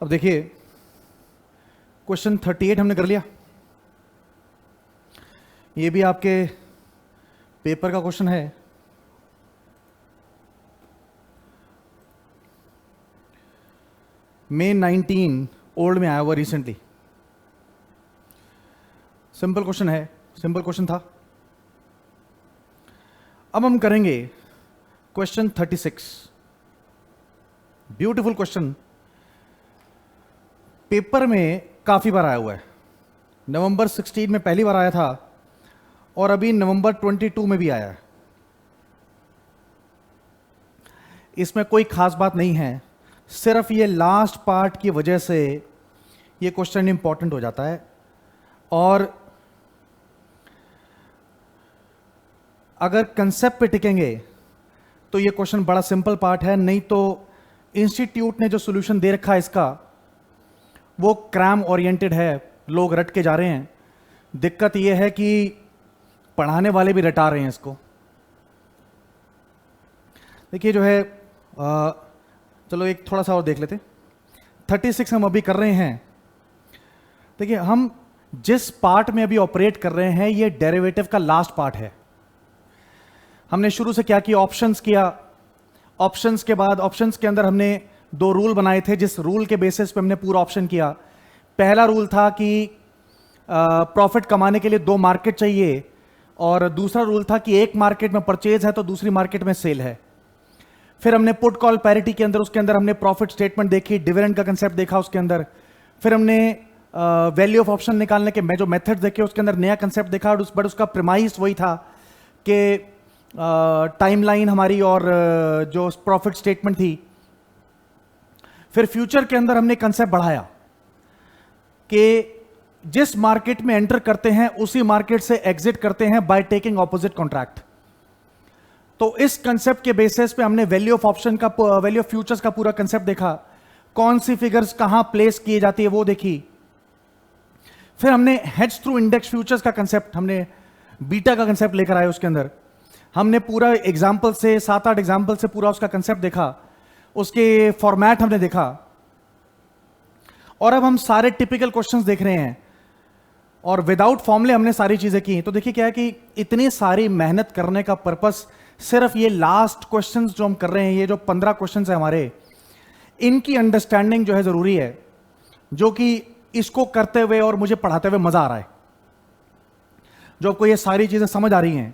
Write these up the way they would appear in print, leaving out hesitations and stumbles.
अब देखिए, क्वेश्चन 38 हमने कर लिया। ये भी आपके पेपर का क्वेश्चन है। May 19 ओल्ड में आया हुआ रिसेंटली। सिंपल क्वेश्चन है, सिंपल क्वेश्चन था। अब हम करेंगे क्वेश्चन 36। ब्यूटीफुल क्वेश्चन, पेपर में काफी बार आया हुआ है। नवंबर 16 में पहली बार आया था और अभी नवंबर 22 में भी आया है। इसमें कोई खास बात नहीं है, सिर्फ ये लास्ट पार्ट की वजह से ये क्वेश्चन इंपॉर्टेंट हो जाता है। और अगर कंसेप्ट पे टिकेंगे तो ये क्वेश्चन बड़ा सिंपल पार्ट है, नहीं तो इंस्टीट्यूट ने जो सॉल्यूशन दे रखा है इसका वो क्रैम ओरिएंटेड है, लोग रट के जा रहे हैं। दिक्कत ये है कि पढ़ाने वाले भी रटा रहे हैं इसको। देखिए जो है चलो एक थोड़ा सा और देख लेते। 36 हम अभी कर रहे हैं। देखिए हम जिस पार्ट में अभी ऑपरेट कर रहे हैं ये डेरिवेटिव का लास्ट पार्ट है। हमने शुरू से क्या किया, ऑप्शंस किया। ऑप्शंस के बाद ऑप्शंस के अंदर हमने दो रूल बनाए थे, जिस रूल के बेसिस पे हमने पूरा ऑप्शन किया। पहला रूल था कि प्रॉफिट कमाने के लिए दो मार्केट चाहिए, और दूसरा रूल था कि एक मार्केट में परचेज है तो दूसरी मार्केट में सेल है। फिर हमने पुट कॉल पैरिटी के अंदर, उसके अंदर हमने प्रॉफिट स्टेटमेंट देखी, डिविडेंड का कंसेप्ट देखा उसके अंदर। फिर हमने वैल्यू ऑफ ऑप्शन निकालने के जो मेथड देखे उसके अंदर नया कंसेप्ट देखा, बट उसका प्रीमाइस वही था कि टाइमलाइन हमारी और जो प्रॉफिट स्टेटमेंट थी। फिर फ्यूचर के अंदर हमने कंसेप्ट बढ़ाया कि जिस मार्केट में एंटर करते हैं उसी मार्केट से एग्जिट करते हैं बाय टेकिंग ऑपोजिट कॉन्ट्रैक्ट। तो इस कंसेप्ट के बेसिस पे हमने वैल्यू ऑफ ऑप्शन का, वैल्यू ऑफ फ्यूचर्स का पूरा कंसेप्ट देखा, कौन सी फिगर्स कहां प्लेस किए जाती है वो देखी। फिर हमने हेड्स थ्रू इंडेक्स फ्यूचर्स का कंसेप्ट, हमने बीटा का कंसेप्ट लेकर आए। उसके अंदर हमने पूरा एग्जाम्पल से 7-8 एग्जाम्पल से पूरा उसका कंसेप्ट देखा, उसके फॉर्मेट हमने देखा। और अब हम सारे टिपिकल क्वेश्चंस देख रहे हैं और विदाउट फॉर्मूले हमने सारी चीजें की। तो देखिए क्या है कि इतनी सारी मेहनत करने का पर्पस सिर्फ ये लास्ट क्वेश्चंस जो हम कर रहे हैं, ये जो 15 क्वेश्चंस है हमारे, इनकी अंडरस्टैंडिंग जो है जरूरी है, जो कि इसको करते हुए और मुझे पढ़ाते हुए मजा आ रहा है, जो आपको ये सारी चीजें समझ आ रही हैं।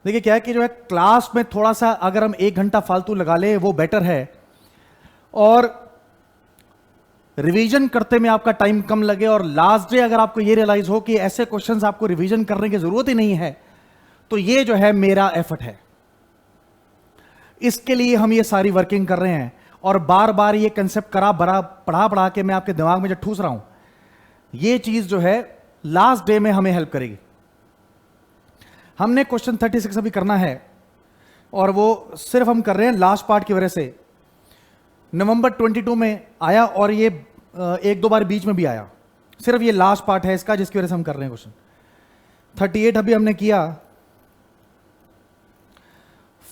देखिए क्या है कि जो है क्लास में थोड़ा सा अगर हम 1 घंटा फालतू लगा ले वो बेटर है, और रिवीजन करते में आपका टाइम कम लगे, और लास्ट डे अगर आपको ये रियलाइज हो कि ऐसे क्वेश्चंस आपको रिवीजन करने की जरूरत ही नहीं है, तो ये जो है मेरा एफर्ट है। इसके लिए हम ये सारी वर्किंग कर रहे हैं, और बार बार ये कंसेप्ट पढ़ा के मैं आपके दिमाग में जो ठूस रहा हूं, ये चीज जो है लास्ट डे में हमें हेल्प करेगी। हमने क्वेश्चन 36 अभी करना है, और वो सिर्फ हम कर रहे हैं लास्ट पार्ट की वजह से। नवंबर 22 में आया और ये 1-2 बार बीच में भी आया। सिर्फ ये लास्ट पार्ट है इसका जिसकी वजह से हम कर रहे हैं क्वेश्चन 38 अभी हमने किया।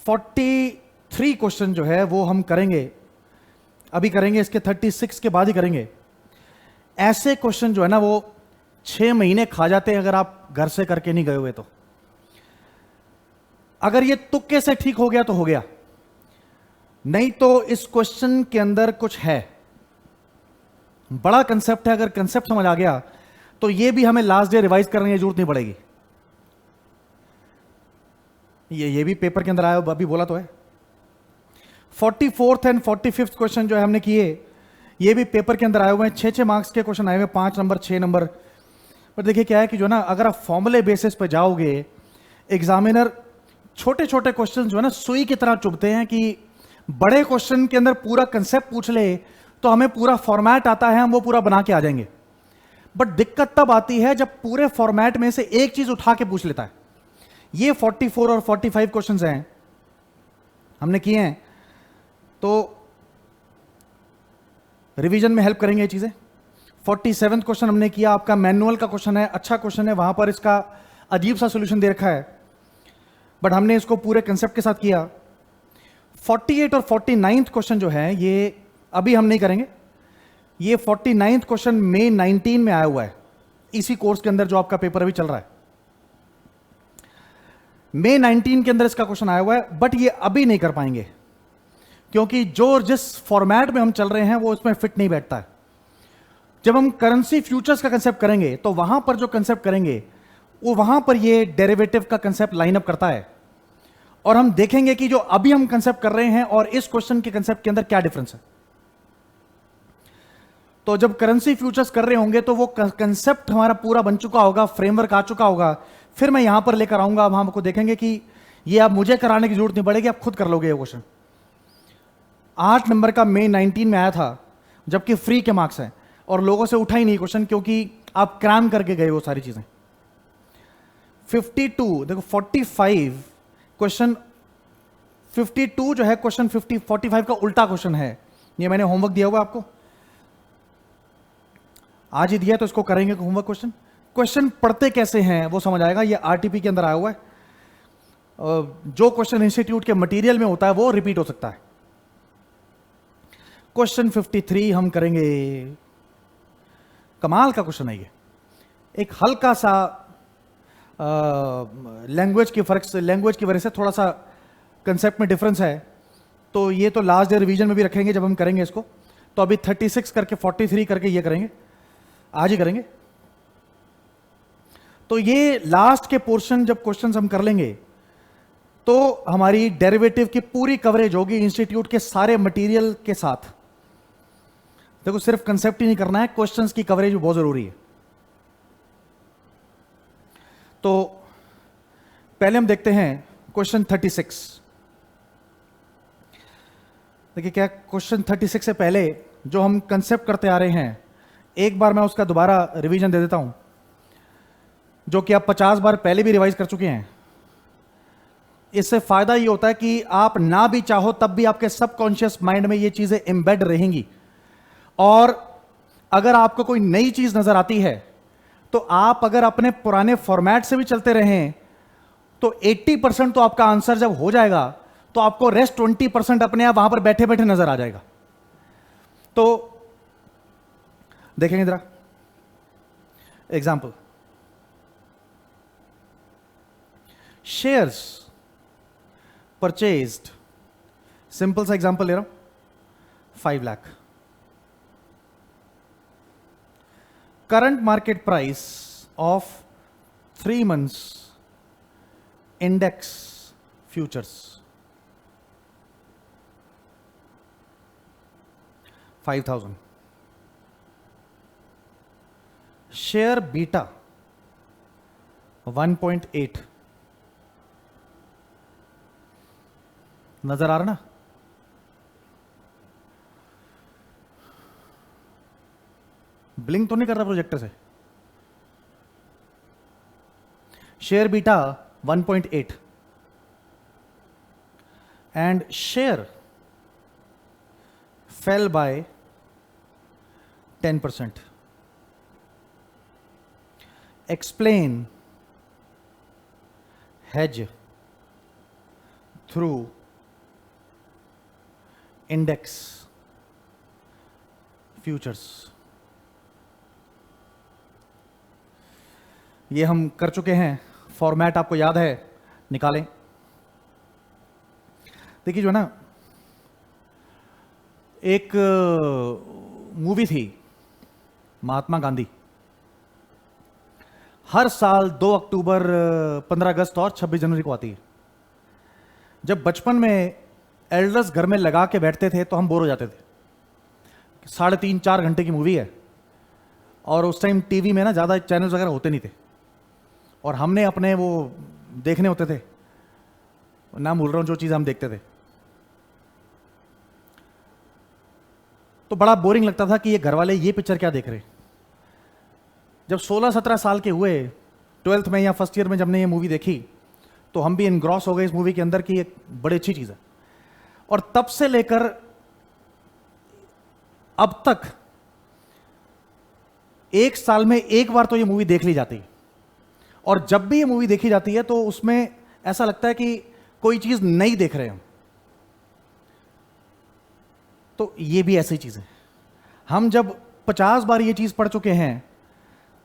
43 क्वेश्चन जो है वो हम करेंगे, अभी करेंगे, इसके 36 के बाद ही करेंगे। ऐसे क्वेश्चन जो है ना वो 6 महीने खा जाते हैं अगर आप घर से करके नहीं गए हुए तो। अगर ये तुक्के से ठीक हो गया तो हो गया, नहीं तो इस क्वेश्चन के अंदर कुछ है, बड़ा कंसेप्ट है। अगर कंसेप्ट समझ आ गया तो ये भी हमें लास्ट डे रिवाइज करने की जरूरत नहीं पड़ेगी। ये भी पेपर के अंदर आया, अभी बोला तो है। 44th एंड 45th क्वेश्चन जो है हमने किए, ये भी पेपर के अंदर आए हुए हैं। 6-6 मार्क्स के क्वेश्चन आए हुए, 5 नंबर 6 नंबर। पर देखिए क्या है कि जो ना अगर आप फॉर्मूले बेसिस पे जाओगे, एग्जामिनर छोटे छोटे क्वेश्चन जो है ना सुई की तरह चुभते हैं कि बड़े क्वेश्चन के अंदर पूरा कंसेप्ट पूछ ले तो हमें पूरा फॉर्मेट आता है, हम वो पूरा बना के आ जाएंगे। बट दिक्कत तब आती है जब पूरे फॉर्मेट में से एक चीज उठा के पूछ लेता है। ये 44 और 45 क्वेश्चंस हैं हमने किए हैं, तो रिवीजन में हेल्प करेंगे ये चीजें। 47 क्वेश्चन हमने किया, आपका मैनुअल का क्वेश्चन है, अच्छा क्वेश्चन है, वहां पर इसका अजीब सा सॉल्यूशन दे रखा है, बट हमने इसको पूरे कंसेप्ट के साथ किया। 48 और 49 क्वेश्चन जो है ये अभी हम नहीं करेंगे, ये 49th क्वेश्चन मई 19 में आया हुआ है, इसी कोर्स के अंदर जो आपका पेपर अभी चल रहा है। मई 19 के अंदर इसका क्वेश्चन आया हुआ है, बट ये अभी नहीं कर पाएंगे क्योंकि जो जिस फॉर्मेट में हम चल रहे हैं वो उसमें फिट नहीं बैठता है। जब हम करेंसी फ्यूचर्स का कंसेप्ट करेंगे तो वहां पर जो कंसेप्ट करेंगे वो वहां पर ये डेरिवेटिव का कंसेप्ट लाइनअप करता है, और हम देखेंगे कि जो अभी हम कंसेप्ट कर रहे हैं और इस क्वेश्चन के कंसेप्ट के अंदर क्या डिफरेंस है। तो जब करेंसी फ्यूचर्स कर रहे होंगे तो वो कंसेप्ट हमारा पूरा बन चुका होगा, फ्रेमवर्क आ चुका होगा, फिर मैं यहां पर लेकर आऊंगा। अब हम आपको देखेंगे कि ये आप मुझे कराने की जरूरत नहीं पड़ेगी, आप खुद कर लोगे ये क्वेश्चन। 8 नंबर का मई 19 में आया था, जबकि फ्री के मार्क्स हैं, और लोगों से उठा ही नहीं क्वेश्चन क्योंकि आप क्रैम करके गए वो सारी चीजें। 52 देखो, 45 क्वेश्चन, 52 जो है क्वेश्चन 45 का उल्टा क्वेश्चन है। ये मैंने होमवर्क दिया हुआ आपको, आज ही दिया, तो इसको करेंगे होमवर्क। क्वेश्चन पढ़ते कैसे हैं वो समझ आएगा। ये आरटीपी के अंदर आया हुआ है। जो क्वेश्चन इंस्टीट्यूट के मटेरियल में होता है वो रिपीट हो सकता है। क्वेश्चन 53 हम करेंगे, कमाल का क्वेश्चन है ये। एक हल्का सा लैंग्वेज की वजह से थोड़ा सा कंसेप्ट में डिफरेंस है, तो ये तो लास्ट डे रिवीजन में भी रखेंगे जब हम करेंगे इसको। तो अभी 36 करके 43 करके ये करेंगे, आज ही करेंगे। तो ये लास्ट के पोर्शन जब क्वेश्चंस हम कर लेंगे तो हमारी डेरिवेटिव की पूरी कवरेज होगी इंस्टीट्यूट के सारे मटेरियल के साथ। देखो, सिर्फ कंसेप्ट ही नहीं करना है, क्वेश्चंस की कवरेज भी बहुत जरूरी है। तो पहले हम देखते हैं क्वेश्चन 36। देखिए क्या, क्वेश्चन 36 से पहले जो हम कंसेप्ट करते आ रहे हैं, एक बार मैं उसका दोबारा रिवीजन दे देता हूं, जो कि आप 50 बार पहले भी रिवाइज कर चुके हैं। इससे फायदा ये होता है कि आप ना भी चाहो तब भी आपके सबकॉन्शियस माइंड में ये चीजें एम्बेड रहेंगी, और अगर आपको कोई नई चीज नजर आती है तो आप अगर अपने पुराने फॉर्मेट से भी चलते रहें तो 80% तो आपका आंसर जब हो जाएगा तो आपको रेस्ट 20% अपने आप वहां पर बैठे बैठे नजर आ जाएगा। तो देखेंगे जरा एग्जाम्पल। शेयर्स परचेज्ड, सिंपल सा एग्जाम्पल ले रहा हूं, 5 lakh. Current market price of 3 months index futures 5,000। Share beta 1.8। नजर आ रहा ना? ब्लिंक तो नहीं कर रहा प्रोजेक्टर से? Share beta 1.8 and share fell by 10%। Explain hedge through index futures। ये हम कर चुके हैं, फॉर्मेट आपको याद है, निकालें। देखिए जो है ना, एक मूवी थी महात्मा गांधी, हर साल 2 अक्टूबर, 15 अगस्त और 26 जनवरी को आती है। जब बचपन में एल्डर्स घर में लगा के बैठते थे तो हम बोर हो जाते थे। 3.5-4 घंटे की मूवी है, और उस टाइम टीवी में ना ज़्यादा चैनल्स वगैरह होते नहीं थे, और हमने अपने वो देखने होते थे, नाम भूल रहा हूँ जो चीज़ हम देखते थे। तो बड़ा बोरिंग लगता था कि ये घर वाले ये पिक्चर क्या देख रहे। जब 16-17 साल के हुए, 12th में या फर्स्ट ईयर में जब ने ये मूवी देखी, तो हम भी इनग्रॉस हो गए इस मूवी के अंदर कि ये बड़ी अच्छी चीज़ है। और तब से लेकर अब तक 1 साल में 1 बार तो ये मूवी देख ली जाती है, और जब भी ये मूवी देखी जाती है तो उसमें ऐसा लगता है कि कोई चीज़ नई देख रहे हैं हम। तो ये भी ऐसी चीज़ है, हम जब 50 बार ये चीज पढ़ चुके हैं,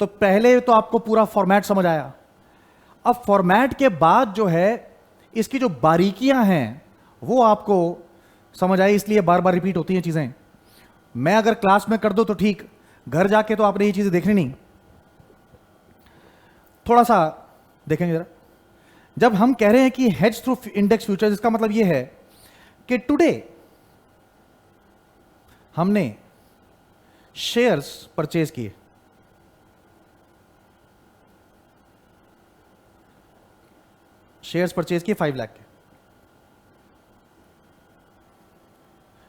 तो पहले तो आपको पूरा फॉर्मेट समझ आया। अब फॉर्मेट के बाद जो है इसकी जो बारीकियां हैं वो आपको समझ आई, इसलिए बार बार रिपीट होती हैं चीजें। मैं अगर क्लास में कर दूं तो ठीक, घर जाके तो आपने ये चीजें देखनी नहीं। थोड़ा सा देखेंगे जरा, जब हम कह रहे हैं कि हेज थ्रू इंडेक्स फ्यूचर्स, इसका मतलब यह है कि टुडे हमने शेयर्स परचेज किए, शेयर्स परचेज किए 5 लाख के,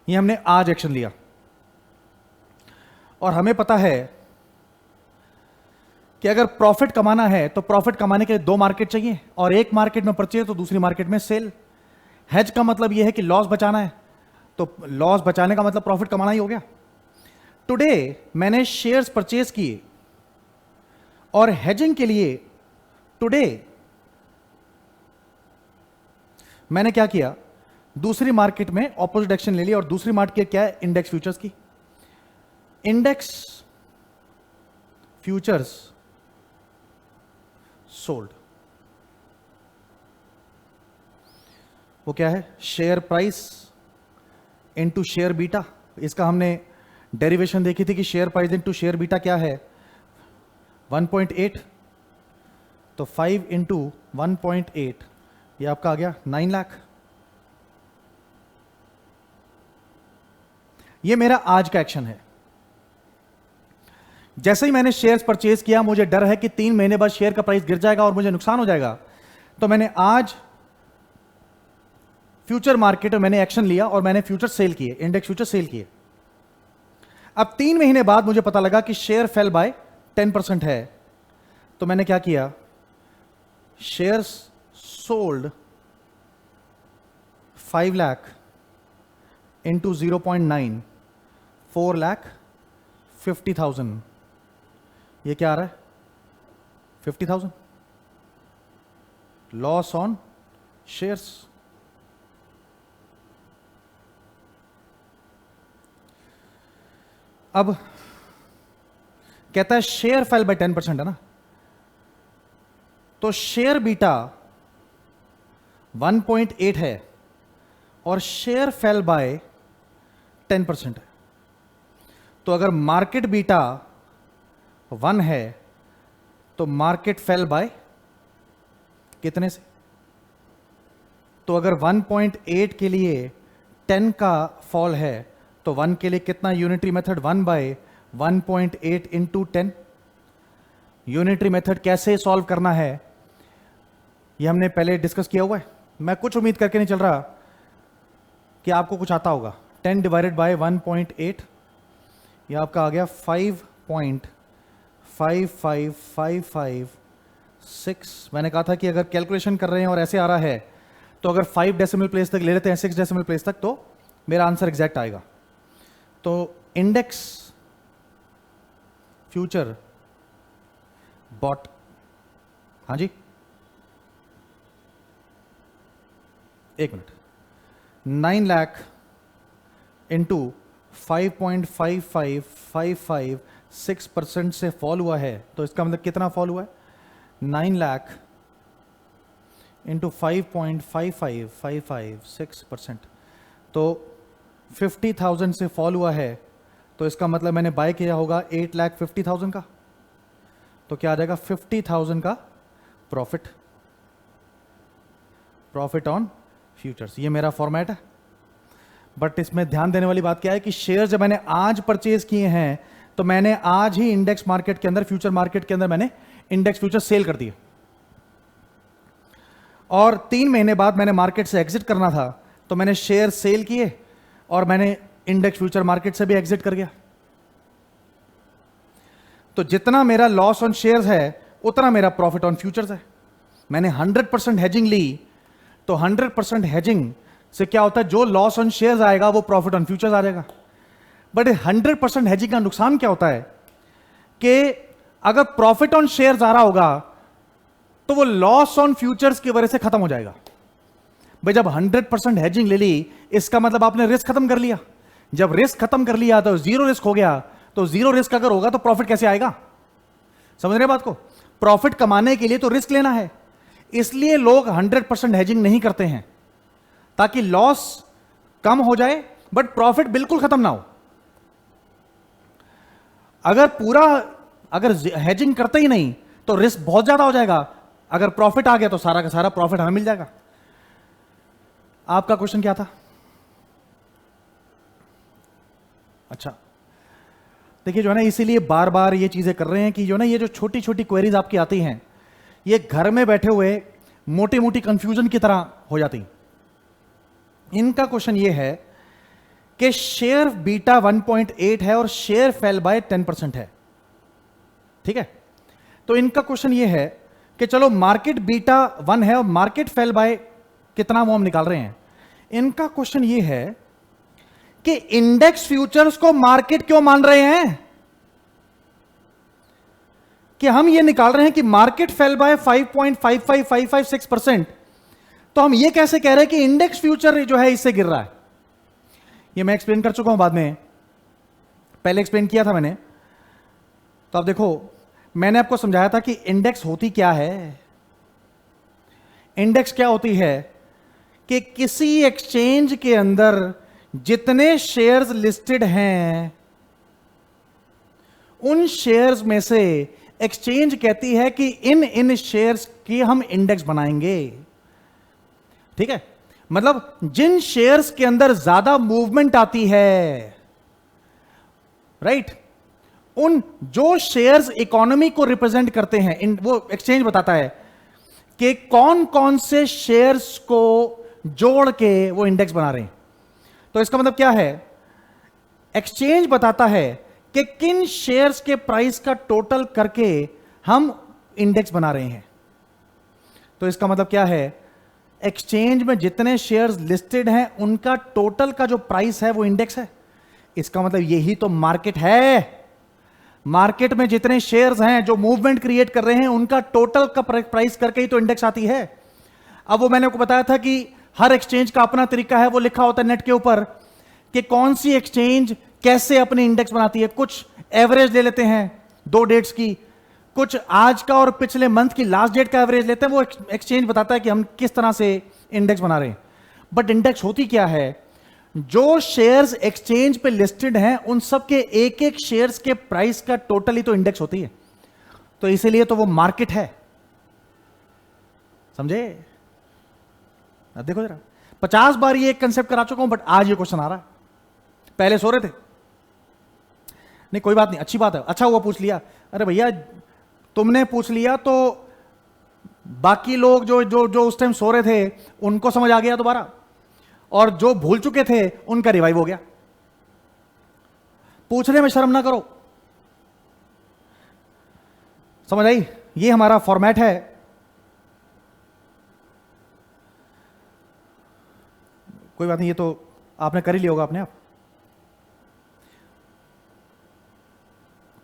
ये हमने आज एक्शन लिया। और हमें पता है कि अगर प्रॉफिट कमाना है तो प्रॉफिट कमाने के लिए 2 मार्केट चाहिए, और एक मार्केट में परचेज तो दूसरी मार्केट में सेल। हेज का मतलब यह है कि लॉस बचाना है, तो लॉस बचाने का मतलब प्रॉफिट कमाना ही हो गया। टुडे मैंने शेयर्स परचेज किए और हेजिंग के लिए टुडे मैंने क्या किया, दूसरी मार्केट में ऑपोजिट एक्शन ले लिया। और दूसरी मार्केट क्या है, इंडेक्स फ्यूचर्स की। इंडेक्स फ्यूचर्स सोल्ड, वो क्या है, share price into share beta. इसका हमने डेरिवेशन देखी थी कि share price into share beta क्या है, 1.8, तो 5 इंटू 1.8 ये आपका आ गया 9 लाख। ये मेरा आज का एक्शन है। जैसे ही मैंने शेयर्स परचेज किया, मुझे डर है कि 3 महीने बाद शेयर का प्राइस गिर जाएगा और मुझे नुकसान हो जाएगा, तो मैंने आज फ्यूचर मार्केट में मैंने एक्शन लिया और मैंने फ्यूचर सेल किए, इंडेक्स फ्यूचर सेल किए। अब 3 महीने बाद मुझे पता लगा कि शेयर फेल बाय 10% है, तो मैंने क्या किया, शेयर्स सोल्ड 5 लाख इंटू 0.9, 4,50,000। ये क्या आ रहा है, 50,000 लॉस ऑन शेयर्स। अब कहता है शेयर फेल बाय 10% है ना, तो शेयर बीटा 1.8 है और शेयर फेल बाय 10% है। तो अगर मार्केट बीटा 1 है तो मार्केट फेल बाय कितने से, तो अगर 1.8 के लिए 10 का फॉल है तो 1 के लिए कितना, unitary method 1 by 1.8 into 10। Unitary method कैसे सॉल्व करना है ये हमने पहले डिस्कस किया हुआ है। मैं कुछ उम्मीद करके नहीं चल रहा कि आपको कुछ आता होगा। 10 डिवाइडेड बाय 1.8 ये आपका आ गया 5.55556। मैंने कहा था कि अगर कैलकुलेशन कर रहे हैं और ऐसे आ रहा है तो अगर 5 डेसिमल प्लेस तक ले लेते हैं, 6 डेसिमल प्लेस तक, तो मेरा आंसर एग्जैक्ट आएगा। तो इंडेक्स फ्यूचर बॉट, हाँ जी, एक मिनट, 9 लाख इंटू 5.55556% से फॉल हुआ है, तो इसका मतलब कितना फॉल हुआ है, 9 लाख इंटू 5.55556%, तो 50,000 से फॉल हुआ है, तो इसका मतलब मैंने बाय किया होगा 8,50,000 का, तो क्या आ जाएगा 50,000 का प्रॉफिट, प्रॉफिट ऑन फ्यूचर्स। ये मेरा फॉर्मेट है। बट इसमें ध्यान देने वाली बात क्या है कि शेयर जब मैंने आज परचेज किए हैं तो मैंने आज ही इंडेक्स मार्केट के अंदर, फ्यूचर मार्केट के अंदर मैंने इंडेक्स फ्यूचर सेल कर दिए, और 3 महीने बाद मैंने मार्केट से एग्जिट करना था तो मैंने शेयर सेल किए और मैंने इंडेक्स फ्यूचर मार्केट से भी एग्जिट कर गया। तो जितना मेरा लॉस ऑन शेयर्स है उतना मेरा प्रॉफिट ऑन फ्यूचर्स है। मैंने 100% हेजिंग ली, तो 100% हेजिंग से क्या होता है, जो लॉस ऑन शेयर्स आएगा वो प्रॉफिट ऑन फ्यूचर्स आ जाएगा। बट 100% हेजिंग का नुकसान क्या होता है कि अगर प्रॉफिट ऑन शेयर्स आ रहा होगा तो वो लॉस ऑन फ्यूचर्स की वजह से खत्म हो जाएगा। भाई जब 100% हेजिंग ले ली, इसका मतलब आपने रिस्क खत्म कर लिया। जब रिस्क खत्म कर लिया तो जीरो रिस्क हो गया, तो जीरो रिस्क अगर होगा तो प्रॉफिट कैसे आएगा? समझ रहे बात को? प्रॉफिट कमाने के लिए तो रिस्क लेना है, इसलिए लोग 100% हेजिंग नहीं करते हैं, ताकि लॉस कम हो जाए बट प्रॉफिट बिल्कुल खत्म ना हो। अगर हेजिंग करते ही नहीं तो रिस्क बहुत ज्यादा हो जाएगा, अगर प्रॉफिट आ गया तो सारा का सारा प्रॉफिट हमें मिल जाएगा। आपका क्वेश्चन क्या था? अच्छा, देखिए जो है ना, इसीलिए बार बार ये चीजें कर रहे हैं कि जो ना, ये जो छोटी छोटी क्वेरीज आपकी आती हैं, ये घर में बैठे हुए मोटी मोटी कंफ्यूजन की तरह हो जाती। इनका क्वेश्चन ये है कि शेयर बीटा 1.8 है और शेयर फेल बाय 10% है, ठीक है? तो इनका क्वेश्चन ये है कि चलो मार्केट बीटा 1 है और मार्केट फेल बाय कितना वो हम निकाल रहे हैं। इनका क्वेश्चन ये है कि इंडेक्स फ्यूचर्स को मार्केट क्यों मान रहे हैं? कि हम ये निकाल रहे हैं कि मार्केट फेल बाय 5.55556%, तो हम ये कैसे कह रहे हैं कि इंडेक्स फ्यूचर जो है इससे गिर रहा है? ये मैं एक्सप्लेन कर चुका हूं, बाद में पहले एक्सप्लेन किया था मैंने। तो अब देखो, मैंने आपको समझाया था कि इंडेक्स होती क्या है। इंडेक्स क्या होती है कि किसी एक्सचेंज के अंदर जितने शेयर्स लिस्टेड हैं, उन शेयर्स में से एक्सचेंज कहती है कि इन शेयर्स की हम इंडेक्स बनाएंगे, ठीक है? मतलब जिन शेयर्स के अंदर ज्यादा मूवमेंट आती है, राइट, उन जो शेयर्स इकोनॉमी को रिप्रेजेंट करते हैं, वो एक्सचेंज बताता है कि कौन कौन से शेयर्स को जोड़ के वो इंडेक्स बना रहे हैं। तो इसका मतलब क्या है? एक्सचेंज बताता है कि किन शेयर्स के प्राइस का टोटल करके हम इंडेक्स बना रहे हैं। तो इसका मतलब क्या है? एक्सचेंज में जितने शेयर्स लिस्टेड हैं उनका टोटल का जो प्राइस है वो इंडेक्स है। इसका मतलब यही तो मार्केट है। मार्केट में जितने शेयर्स हैं जो मूवमेंट क्रिएट कर रहे हैं, उनका टोटल का प्राइस करके ही तो इंडेक्स आती है। अब वो मैंने आपको बताया था कि हर एक्सचेंज का अपना तरीका है, वो लिखा होता है नेट के ऊपर कि कौन सी एक्सचेंज कैसे अपने इंडेक्स बनाती है। कुछ एवरेज ले लेते हैं 2 डेट्स की, कुछ आज का और पिछले मंथ की लास्ट डेट का एवरेज लेते हैं। वो एक्सचेंज बताता है कि हम किस तरह से इंडेक्स बना रहे हैं। बट इंडेक्स होती क्या है? जो शेयर्स एक्सचेंज पे लिस्टेड हैं उन सब के एक एक शेयर्स के प्राइस का टोटल ही तो इंडेक्स होती है। तो इसीलिए तो वो मार्केट है, समझे? अब देखो जरा, 50 बार ये कंसेप्ट करा चुका हूं, बट आज ये क्वेश्चन आ रहा है। पहले सो रहे थे, नहीं कोई बात नहीं, अच्छी बात है, अच्छा हुआ पूछ लिया। अरे भैया तुमने पूछ लिया तो बाकी लोग जो जो जो उस टाइम सो रहे थे उनको समझ आ गया दोबारा, और जो भूल चुके थे उनका रिवाइव हो गया। पूछने में शर्म ना करो, समझ आई? ये हमारा फॉर्मेट है। कोई बात नहीं, ये तो आपने कर ही लिया होगा अपने आप।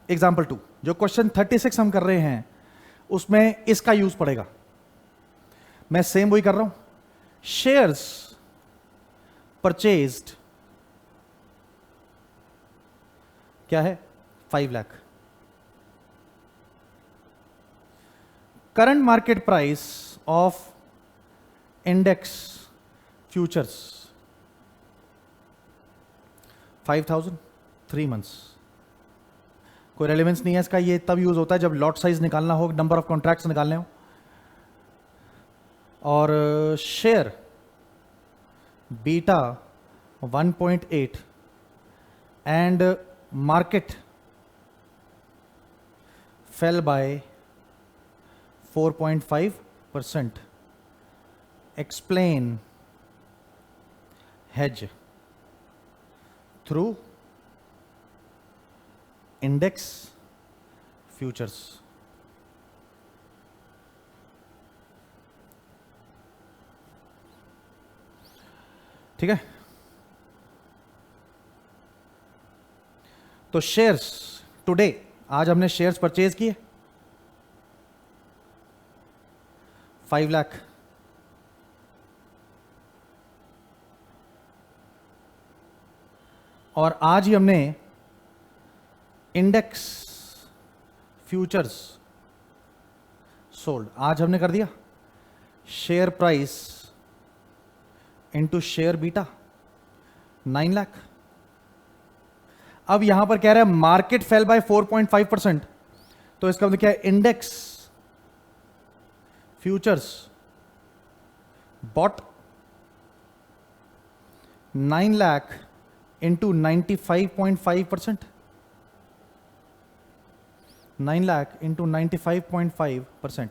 एग्जाम्पल 2, जो क्वेश्चन 36 हम कर रहे हैं उसमें इसका यूज पड़ेगा। मैं सेम वही कर रहा हूं। शेयर्स परचेज्ड क्या है? 5 lakh. Current market price of index futures 5,000, 3 months. कोई रेलेवेंस नहीं है इसका, ये तब यूज होता है जब लॉट साइज निकालना हो, नंबर ऑफ कॉन्ट्रैक्ट्स निकालने हो। और share beta 1.8 and market fell by 4.5%। Explain hedge through index futures। ठीक है? तो शेयर्स टुडे, आज हमने शेयर्स परचेज किए 5 लाख, और आज ही हमने इंडेक्स फ्यूचर्स सोल्ड, आज हमने कर दिया share price into share beta 9 lakh. अब यहां पर कह रहा है मार्केट फेल बाय 4.5%, तो इसका मतलब क्या है, index futures bought 9 lakh into 95.5%, 9 lakh into 95.5%,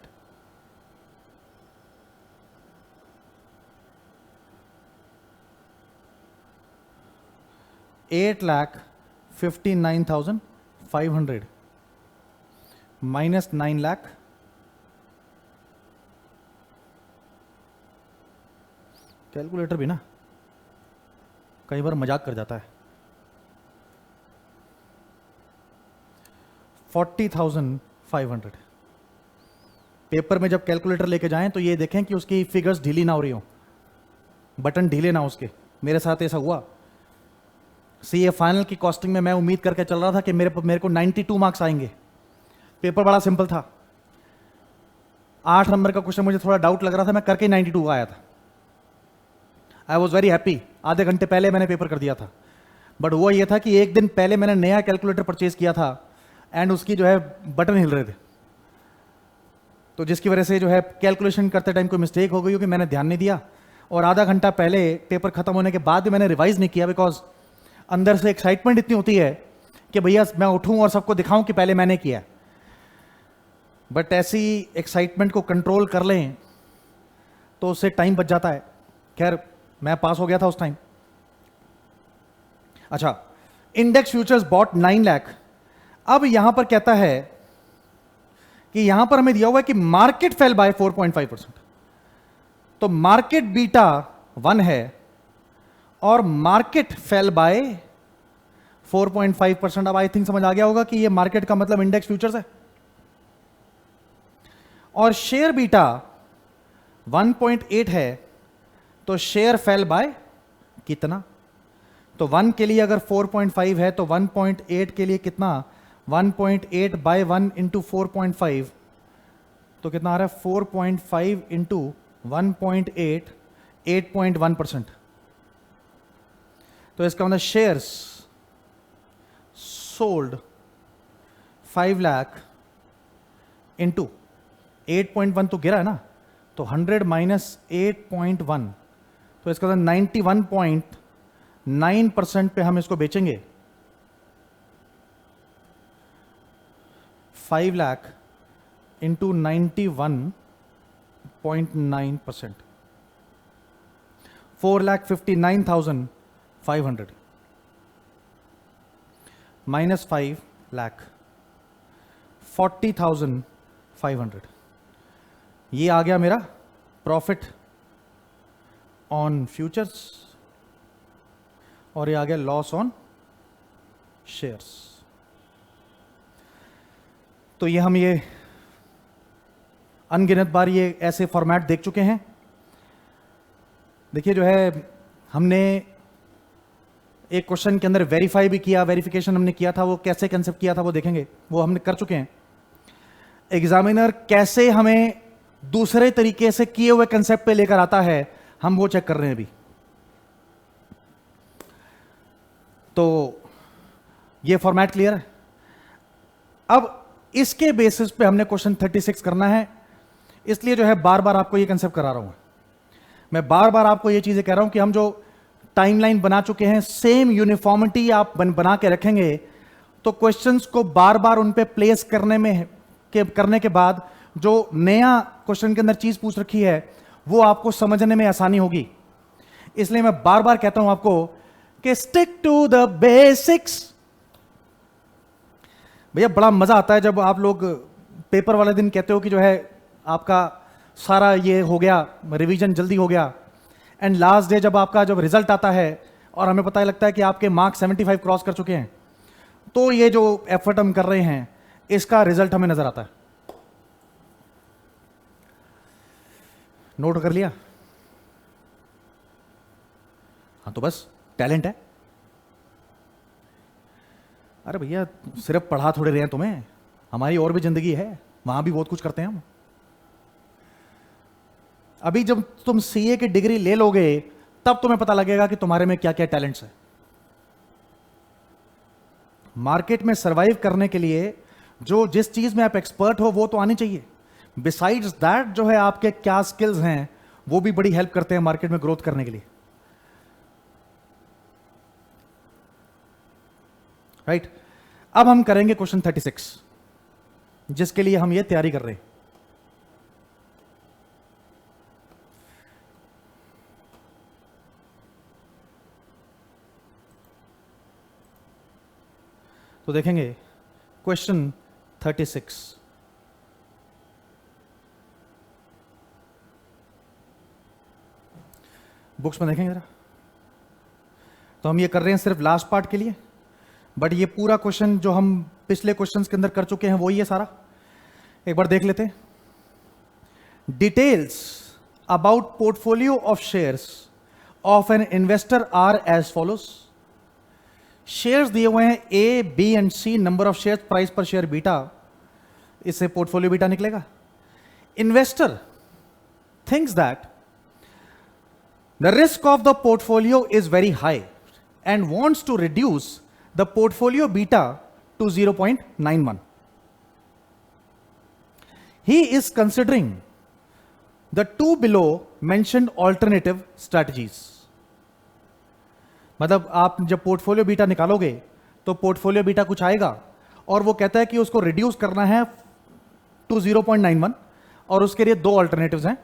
$8,59,500 minus 9 lakh, calculator भी ना कई बार मजाक कर जाता है, 40,500। पेपर में जब कैलकुलेटर लेके जाएं तो ये देखें कि उसकी फिगर्स ढीली ना हो रही हो, बटन ढीले ना हो उसके। मेरे साथ ऐसा हुआ सीए फाइनल की कॉस्टिंग में, मैं उम्मीद करके चल रहा था कि मेरे को 92 मार्क्स आएंगे। पेपर बड़ा सिंपल था, 8 नंबर का क्वेश्चन मुझे थोड़ा डाउट लग रहा था, मैं करके 92 आया था। आई वॉज वेरी हैप्पी, आधे घंटे पहले मैंने पेपर कर दिया था। बट हुआ यह था कि एक दिन पहले मैंने नया कैलकुलेटर परचेज किया था एंड उसकी जो है बटन हिल रहे थे, तो जिसकी वजह से जो है कैलकुलेशन करते टाइम कोई मिस्टेक हो गई हो कि मैंने ध्यान नहीं दिया, और आधा घंटा पहले पेपर खत्म होने के बाद भी मैंने रिवाइज नहीं किया, बिकॉज अंदर से एक्साइटमेंट इतनी होती है कि भैया मैं उठूं और सबको दिखाऊं कि पहले मैंने किया। बट ऐसी एक्साइटमेंट को कंट्रोल कर लें तो उससे टाइम बच जाता है। खैर मैं पास हो गया था उस टाइम। अच्छा, इंडेक्स फ्यूचर्स बॉट 9 लाख। अब यहां पर कहता है कि यहां पर हमें दिया हुआ है कि मार्केट फेल बाय 4.5%, तो मार्केट बीटा 1 है और मार्केट फेल बाय 4.5%। अब आई थिंक समझ आ गया होगा कि ये मार्केट का मतलब इंडेक्स फ्यूचर्स है, और शेयर बीटा 1.8 है, तो शेयर फेल बाय कितना, तो 1 के लिए अगर 4.5 है तो 1.8 के लिए कितना, 1.8 बाय 1 इंटू 4.5, तो कितना आ रहा है 4.5 इंटू 1.8, 8.1%। तो इसका मतलब शेयर्स सोल्ड 5 लाख इंटू 8.1 तो गिरा है ना, तो 100 माइनस 8.1, तो इसका मतलब 91.9% पे हम इसको बेचेंगे। 5 लाख इंटू 91.9%, 4,59,500 माइनस 5 लाख 40,500। ये आ गया मेरा प्रॉफिट ऑन फ्यूचर्स, और ये आ गया लॉस ऑन शेयर्स। तो ये हम ये अनगिनत बार ये ऐसे फॉर्मेट देख चुके हैं। देखिए जो है हमने एक क्वेश्चन के अंदर वेरीफाई भी किया, वेरिफिकेशन हमने किया था, वो कैसे कंसेप्ट किया था वो देखेंगे, वो हमने कर चुके हैं। एग्जामिनर कैसे हमें दूसरे तरीके से किए हुए कंसेप्ट पे लेकर आता है, हम वो चेक कर रहे हैं अभी। तो ये फॉर्मेट क्लियर है। अब इसके बेसिस पे हमने क्वेश्चन 36 करना है, इसलिए जो है बार बार आपको ये कंसेप्ट करा रहा हूं मैं, बार बार आपको ये चीजें कह रहा हूं कि हम जो टाइमलाइन बना चुके हैं, सेम यूनिफॉर्मिटी आप बना के रखेंगे तो क्वेश्चंस को बार बार उन पे प्लेस करने के बाद जो नया क्वेश्चन के अंदर चीज पूछ रखी है वो आपको समझने में आसानी होगी। इसलिए मैं बार बार कहता हूं आपको कि स्टिक टू द बेसिक्स। भैया बड़ा मजा आता है जब आप लोग पेपर वाले दिन कहते हो कि जो है आपका सारा ये हो गया, रिवीजन जल्दी हो गया, एंड लास्ट डे जब आपका जब रिजल्ट आता है और हमें पता लगता है कि आपके मार्क्स 75 क्रॉस कर चुके हैं, तो ये जो एफर्ट हम कर रहे हैं इसका रिजल्ट हमें नजर आता है। नोट कर लिया? हाँ, तो बस टैलेंट है। अरे भैया सिर्फ पढ़ा थोड़े रहे हैं तुम्हें, हमारी और भी जिंदगी है, वहां भी बहुत कुछ करते हैं हम। अभी जब तुम सीए की डिग्री ले लोगे तब तुम्हें पता लगेगा कि तुम्हारे में क्या क्या टैलेंट्स है। मार्केट में सरवाइव करने के लिए जो जिस चीज में आप एक्सपर्ट हो वो तो आनी चाहिए। बिसाइड्स दैट जो है आपके क्या स्किल्स हैं वो भी बड़ी हेल्प करते हैं मार्केट में ग्रोथ करने के लिए, राइट? अब हम करेंगे क्वेश्चन 36, जिसके लिए हम ये तैयारी कर रहे हैं। तो देखेंगे क्वेश्चन 36। बुक्स में देखेंगे जरा। तो हम ये कर रहे हैं सिर्फ लास्ट पार्ट के लिए, बट ये पूरा क्वेश्चन जो हम पिछले क्वेश्चंस के अंदर कर चुके हैं वही है सारा। एक बार देख लेते हैं। Details about portfolio of shares of an investor are as follows. Shares दिए हुए हैं A, B and C, number of shares, price per share beta, इससे पोर्टफोलियो बीटा निकलेगा। Investor thinks that the risk of the portfolio is very high and wants to reduce the portfolio beta to 0.91. He is considering the two below mentioned alternative strategies. मतलब आप जब portfolio beta निकालोगे तो portfolio beta कुछ आएगा और वो कहता है कि उसको रिड्यूस करना है टू 0.91 और उसके लिए दो अल्टरनेटिव्स हैं।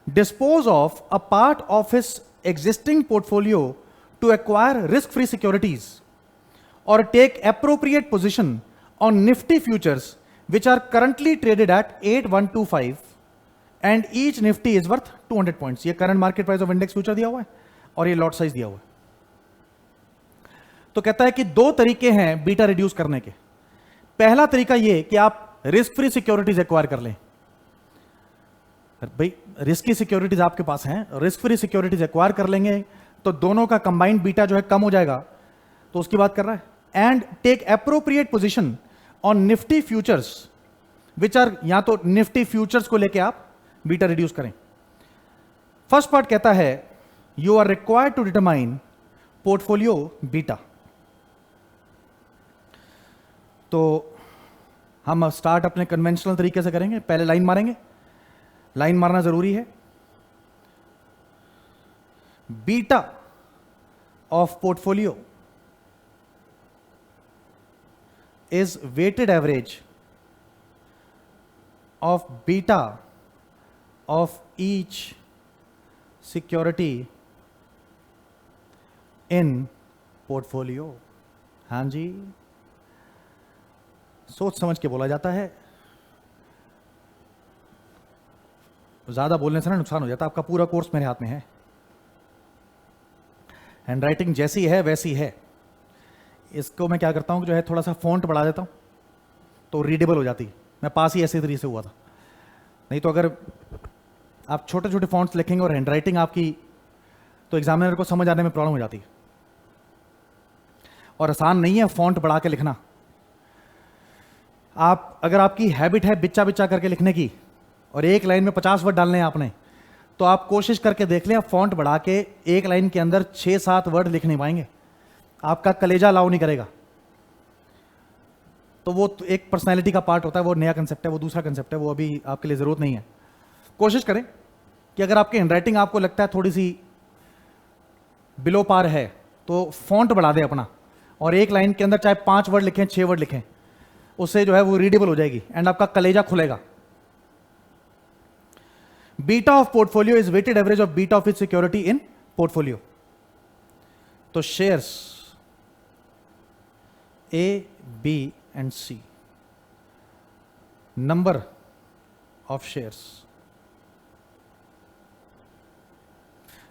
Dispose of a part of his existing portfolio to acquire risk free securities or take appropriate position on Nifty futures which are currently traded at 8125 and each nifty is worth 200 points. ये current market price of index future दिया हुआ है और ये lot size दिया हुआ है। तो कहता है कि दो तरीके हैं बीटा रिड्यूस करने के। पहला तरीका ये कि आप रिस्क फ्री सिक्योरिटीज एक्वायर कर लें। भाई रिस्की सिक्योरिटीज आपके पास हैं, रिस्क फ्री सिक्योरिटीज एक्वायर कर लेंगे तो दोनों का कंबाइंड बीटा जो है कम हो जाएगा, तो उसकी बात कर रहा है। And take appropriate position on Nifty futures which are, या तो निफ्टी फ्यूचर्स को लेके आप बीटा रिड्यूस करें। फर्स्ट पार्ट कहता है you are required to determine portfolio beta. तो हम स्टार्ट अपने कन्वेंशनल तरीके से करेंगे। पहले लाइन मारेंगे, लाइन मारना जरूरी है। Beta of portfolio is weighted average of beta of each security in portfolio. हाँ जी, सोच समझ के बोला जाता है, ज्यादा बोलने से ना नुकसान हो जाता। आपका पूरा कोर्स मेरे हाथ में है, हैंडराइटिंग जैसी है वैसी है। इसको मैं क्या करता हूँ जो है थोड़ा सा फॉन्ट बढ़ा देता हूँ तो रीडेबल हो जाती है। मैं पास ही ऐसे तरीके से हुआ था, नहीं तो अगर आप छोटे छोटे फॉन्ट्स लिखेंगे और हैंडराइटिंग आपकी, तो एग्जामिनर को समझ आने में प्रॉब्लम हो जाती है। और आसान नहीं है फॉन्ट बढ़ा के लिखना। आप अगर आपकी हैबिट है बिच्चा बिच्चा करके लिखने की और एक लाइन में 50 वर्ड डालने हैं आपने, तो आप कोशिश करके देख लें, फॉन्ट बढ़ा के एक लाइन के अंदर 6-7 वर्ड लिख नहीं पाएंगे, आपका कलेजा अलाउ नहीं करेगा। तो वो तो एक पर्सनैलिटी का पार्ट होता है, वो नया कंसेप्ट है, वो दूसरा कंसेप्ट है, वो अभी आपके लिए जरूरत नहीं है। कोशिश करें कि अगर आपकी हैंडराइटिंग आपको लगता है थोड़ी सी बिलो पार है तो फॉन्ट बढ़ा दें अपना और एक लाइन के अंदर चाहे 5 वर्ड लिखें 6 वर्ड लिखें, उससे जो है वो रीडेबल हो जाएगी एंड आपका कलेजा खुलेगा। Beta of portfolio is weighted average of beta of each security in portfolio. तो shares A, B and C, number of shares,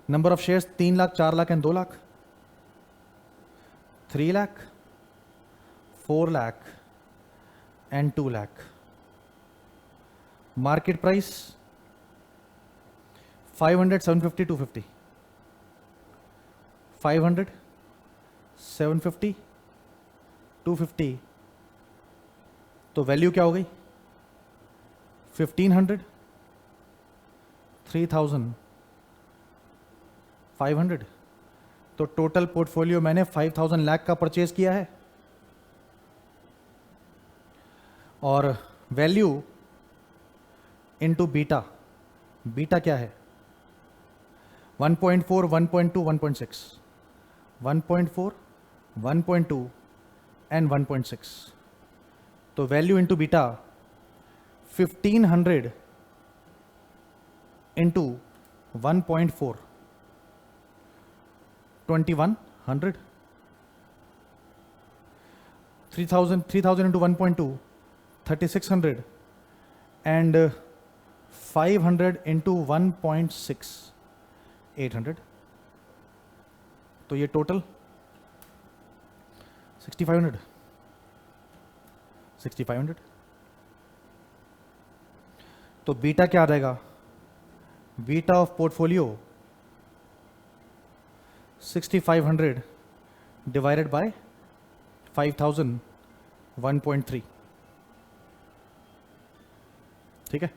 number of shares 3 lakh, 4 lakh and 2 lakh, 3 lakh, 4 lakh and 2 lakh. Market price 500, 750, 250, 500, 750, 250, तो वैल्यू क्या हो गई? 1500, 3500, तो टोटल पोर्टफोलियो मैंने 5000 लाख का purchase किया है, और वैल्यू इनटू बीटा, बीटा क्या है? 1.4, 1.2, 1.6, 1.4, 1.2 एंड 1.6, तो value into beta 1500 into 1.4, 2100, 3000 into 1.2, 3600, and 500 into 1.6, 800, तो ये टोटल 6500, 6500, तो बीटा क्या आ जाएगा? Beta of portfolio 6500 divided by 5000, 1.3, ठीक है।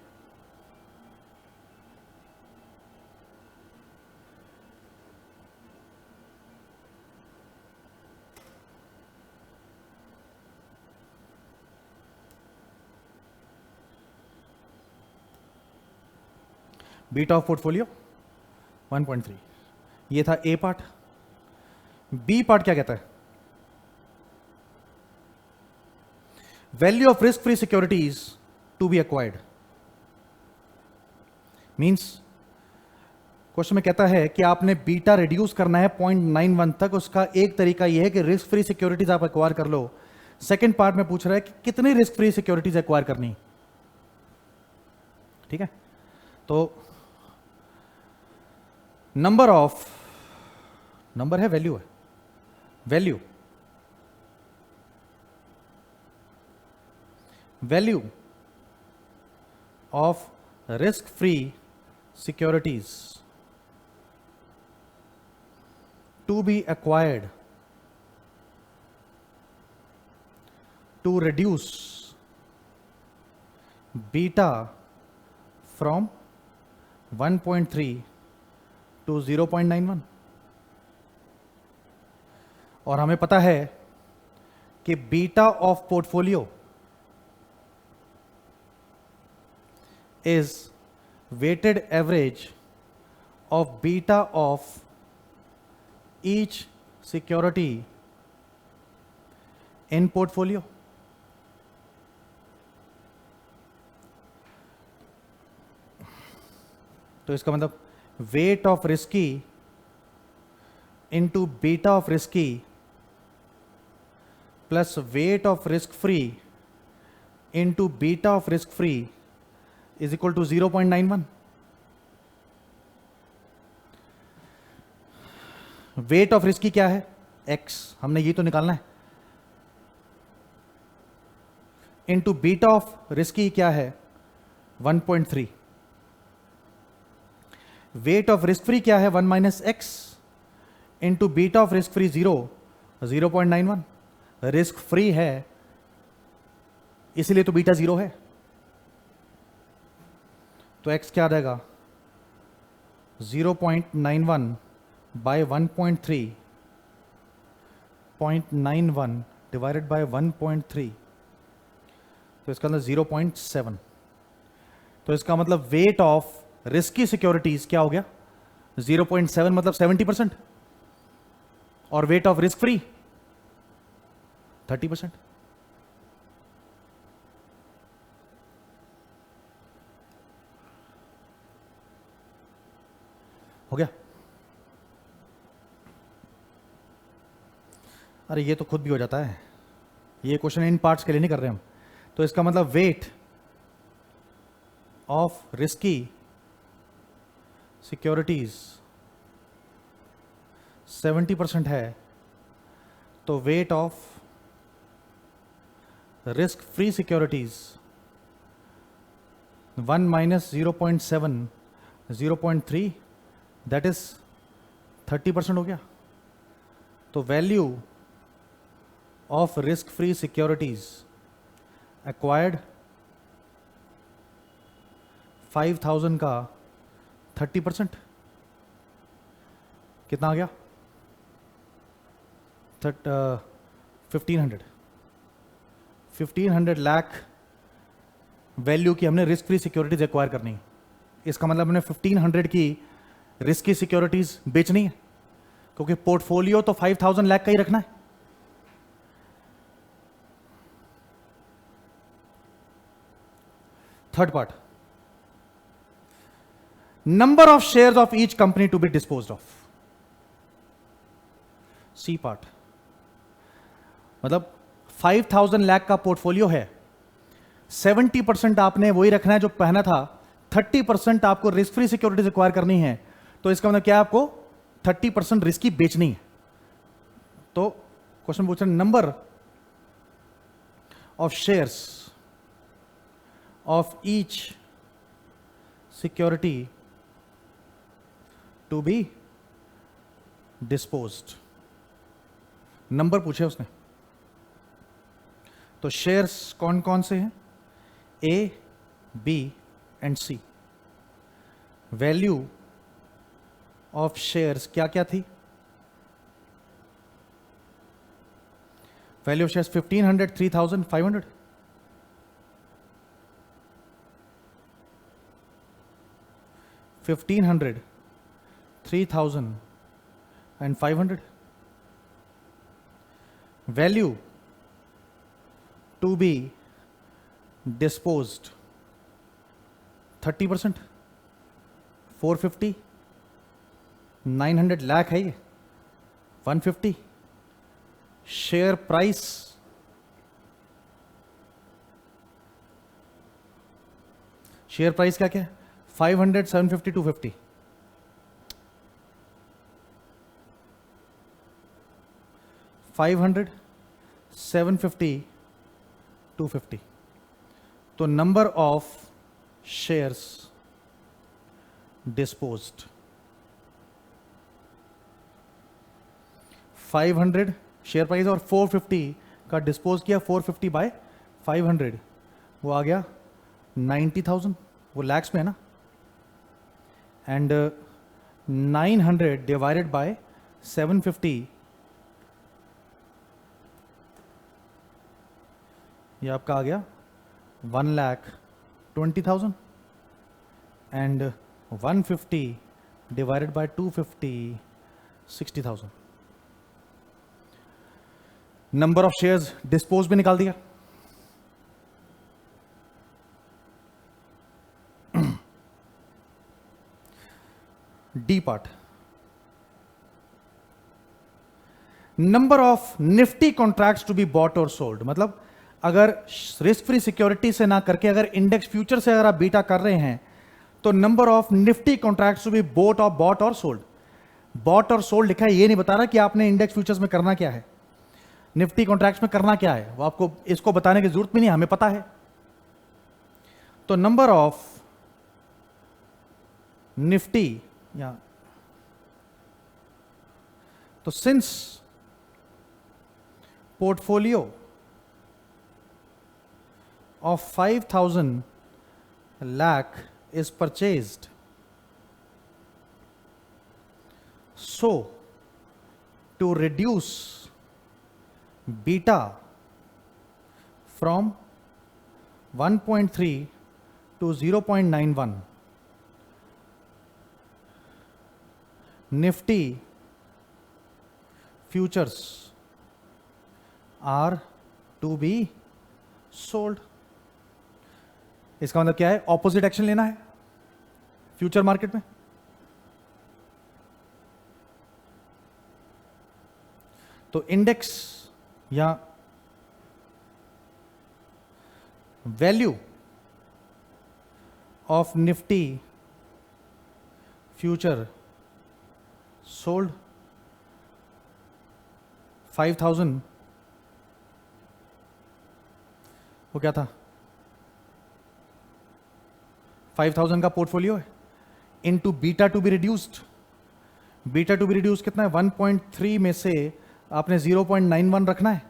बीटा ऑफ पोर्टफोलियो 1.3, ये था ए पार्ट। बी पार्ट क्या कहता है? Value of risk free securities to be acquired, means question में कहता है कि आपने बीटा रिड्यूस करना है 0.91 तक। उसका एक तरीका यह है कि रिस्क फ्री सिक्योरिटीज आप एक्वायर कर लो। सेकंड पार्ट में पूछ रहा है कि कितनी रिस्क फ्री सिक्योरिटीज एक्वायर करनी, ठीक है। तो नंबर है, वैल्यू है, value of risk free securities to be acquired to reduce beta from 1.3 to 0.91, और हमें पता है कि beta of portfolio is weighted average of beta of each security in portfolio. तो इसका मतलब weight of risky into beta of risky plus weight of risk free into beta of risk free is equal to 0.91। Weight of risky क्या है? x, हमने ये तो निकालना है, इंटू बीटा ऑफ रिस्की क्या है? 1.3। वेट ऑफ रिस्क फ्री क्या है? 1 minus x into beta of risk free 0.91। Risk free है इसलिए तो बीटा 0 है, तो x क्या आ जाएगा? 0.91 बाय 1.3, 0.91 डिवाइडेड बाय 1.3, तो इसका अंदर 0.7। तो इसका मतलब वेट ऑफ रिस्की सिक्योरिटीज क्या हो गया? 0.7 मतलब 70%, और वेट ऑफ रिस्क फ्री 30%। हो गया? अरे ये तो खुद भी हो जाता है, ये क्वेश्चन इन पार्ट्स के लिए नहीं कर रहे हम। तो इसका मतलब वेट ऑफ रिस्की सिक्योरिटीज 70% है, तो wait of risk free securities 1 minus 0.7, 0.3, that is 30% हो गया। तो value of risk free securities acquired 5,000 का 30%, कितना आ गया? 1500 लाख वैल्यू की हमने रिस्क फ्री सिक्योरिटीज एक्वायर करनी है। इसका मतलब हमने 1500 की रिस्क की सिक्योरिटीज बेचनी है, क्योंकि पोर्टफोलियो तो 5,000 लाख का ही रखना है। Third part, number of shares of each company to be disposed of. C part, मतलब 5,000 लाख का पोर्टफोलियो है, 70% आपने वही रखना है जो पहना था, 30% आपको रिस्क फ्री सिक्योरिटीज एक्वायर करनी है। तो इसका मतलब क्या है, आपको 30% रिस्क की बेचनी है। तो क्वेश्चन पूछ रहे number of shares of each security to be disposed, number पूछे उसने। तो शेयर्स कौन कौन से हैं? A, B and C. Value of shares क्या क्या थी? Value of shares 1500, 3000, 500। 1500, 3000 and 500. Value to be disposed 30%, 450, 900 lakh है ये, 150। शेयर प्राइस क्या क्या है? 500, 750, 250। 500, 750, 250। तो number of shares disposed 500 share price और 450 का डिस्पोज किया, 450 बाय 500 वो आ गया 90,000, वो लैक्स में है ना। एंड 900 डिवाइडेड बाय 750 ये आपका आ गया 1,20,000 and 150 divided by 250 60,000। Number of shares dispose भी निकाल दिया। D part, number of Nifty contracts to be bought और सोल्ड। मतलब अगर रिस्क फ्री सिक्योरिटी से ना करके अगर इंडेक्स फ्यूचर से अगर आप बीटा कर रहे हैं तो number of Nifty contracts to be bought और सोल्ड। बॉट और सोल्ड लिखा है, ये नहीं बता रहा कि आपने इंडेक्स फ्यूचर्स में करना क्या है, निफ्टी कॉन्ट्रैक्ट्स में करना क्या है, वो आपको इसको बताने की जरूरत भी नहीं, हमें पता है। तो नंबर ऑफ निफ्टी या तो since portfolio of 5,000 lakh is purchased, so to reduce beta from 1.3 to 0.91, Nifty futures are to be sold। इसका मतलब क्या है, ऑपोजिट एक्शन लेना है फ्यूचर मार्केट में। तो इंडेक्स या value of Nifty future sold 5,000 वो क्या था, 5,000 का पोर्टफोलियो है into beta to be reduced. Beta to be reduce कितना है, 1.3 में से आपने 0.91 रखना है,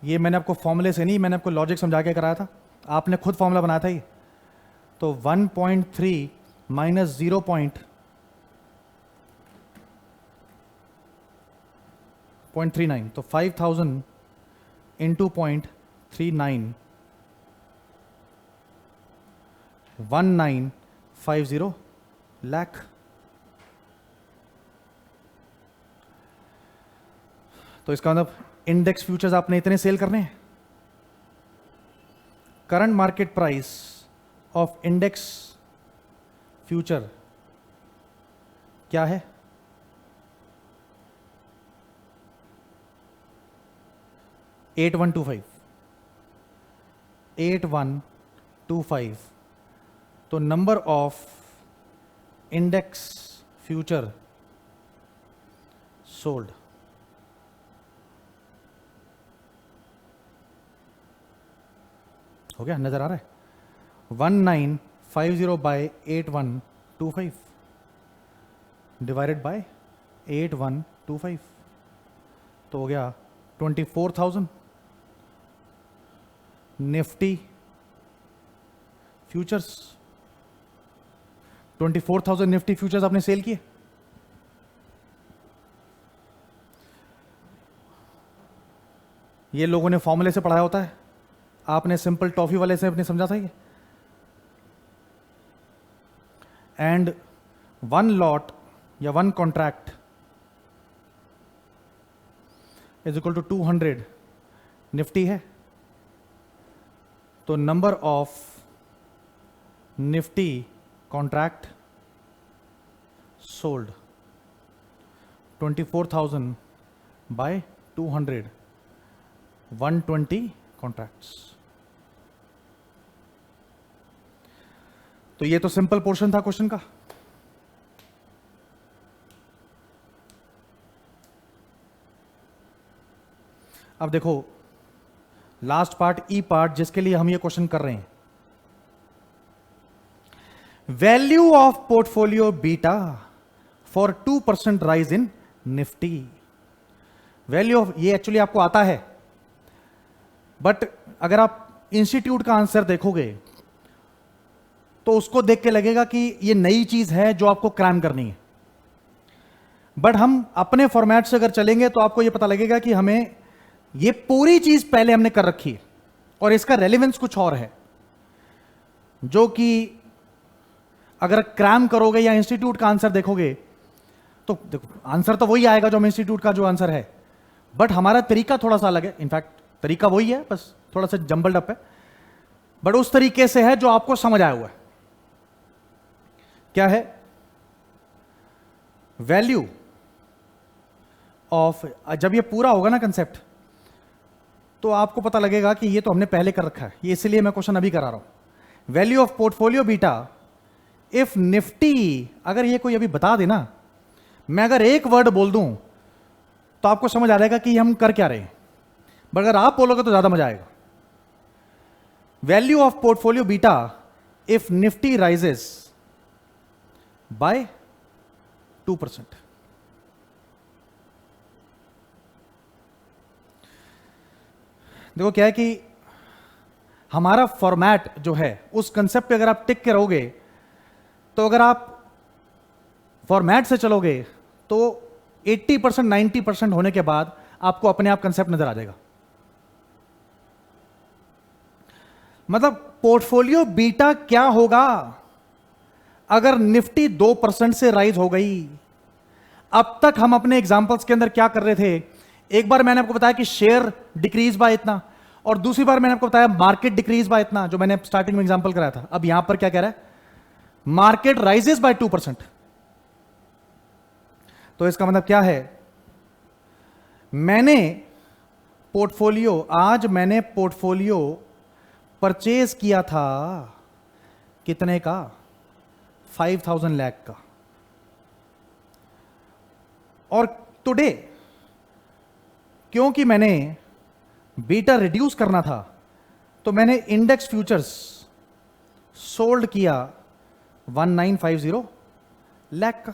ये मैंने आपको फॉर्मूले से नहीं, मैंने आपको लॉजिक समझा के कराया था, आपने खुद फॉर्मूला बनाया था ये। तो 1.3 माइनस 0.39, तो 5000 इंटू 0.39, 1950 लाख। तो इसका मतलब इंडेक्स फ्यूचर्स आपने इतने सेल करने हैं। Current market price of index future क्या है? 8125, 8125। तो number of index future sold, हो गया, नजर आ रहा है? 1950 बाय 8125 डिवाइडेड बाय 8125, तो हो गया 24,000 निफ्टी फ्यूचर्स। 24,000 निफ्टी फ्यूचर्स आपने सेल किए। ये लोगों ने फॉर्मूले से पढ़ाया होता है, आपने सिंपल टॉफी वाले से अपने समझा था ये। एंड वन लॉट या one contract is equal to 200 Nifty है, तो number of Nifty contract sold 24,000 by 200, 120 contracts. तो ये तो सिंपल पोर्शन था क्वेश्चन का। अब देखो लास्ट पार्ट, ई पार्ट, जिसके लिए हम ये क्वेश्चन कर रहे हैं। Value of portfolio beta for 2% rise in Nifty. Value of, ये एक्चुअली आपको आता है, बट अगर आप इंस्टीट्यूट का आंसर देखोगे तो उसको देख के लगेगा कि ये नई चीज है जो आपको क्रैम करनी है। बट हम अपने फॉर्मेट से अगर चलेंगे तो आपको ये पता लगेगा कि हमें ये पूरी चीज पहले हमने कर रखी है और इसका रेलेवेंस कुछ और है, जो कि अगर क्रैम करोगे या इंस्टीट्यूट का आंसर देखोगे तो देखो आंसर तो वही आएगा जो हम इंस्टीट्यूट का जो आंसर है, बट हमारा तरीका थोड़ा सा अलग है। इनफैक्ट तरीका वही है, बस थोड़ा सा जंबल्ड अप है, बट उस तरीके से है जो आपको समझ आया हुआ है। क्या है? वैल्यू ऑफ, जब ये पूरा होगा ना कंसेप्ट, तो आपको पता लगेगा कि ये तो हमने पहले कर रखा है, ये इसलिए मैं क्वेश्चन अभी करा रहा हूं। Value of portfolio beta if Nifty, अगर ये कोई अभी बता देना, मैं अगर एक वर्ड बोल दूं तो आपको समझ आ जाएगा कि हम कर क्या रहे हैं, बट अगर आप बोलोगे तो ज्यादा मजा आएगा। Value of portfolio beta if Nifty rises by 2%। देखो क्या है कि हमारा फॉर्मेट जो है उस कंसेप्ट पे अगर आप टिक के रहोगे, तो अगर आप फॉर्मेट से चलोगे तो 80% 90% होने के बाद आपको अपने आप कंसेप्ट नजर आ जाएगा। मतलब पोर्टफोलियो बीटा क्या होगा अगर निफ्टी 2% से राइज हो गई। अब तक हम अपने एग्जांपल्स के अंदर क्या कर रहे थे? एक बार मैंने आपको बताया कि शेयर डिक्रीज बाय इतना, और दूसरी बार मैंने आपको बताया मार्केट डिक्रीज बाय इतना, जो मैंने स्टार्टिंग में एग्जांपल कराया था। अब यहां पर क्या कह रहा है? Market rises by 2%। तो इसका मतलब क्या है? आज मैंने पोर्टफोलियो परचेज किया था कितने का? 5,000 लाख का। और टुडे क्योंकि मैंने बीटा रिड्यूस करना था, तो मैंने इंडेक्स फ्यूचर्स सोल्ड किया 1950 लाख का।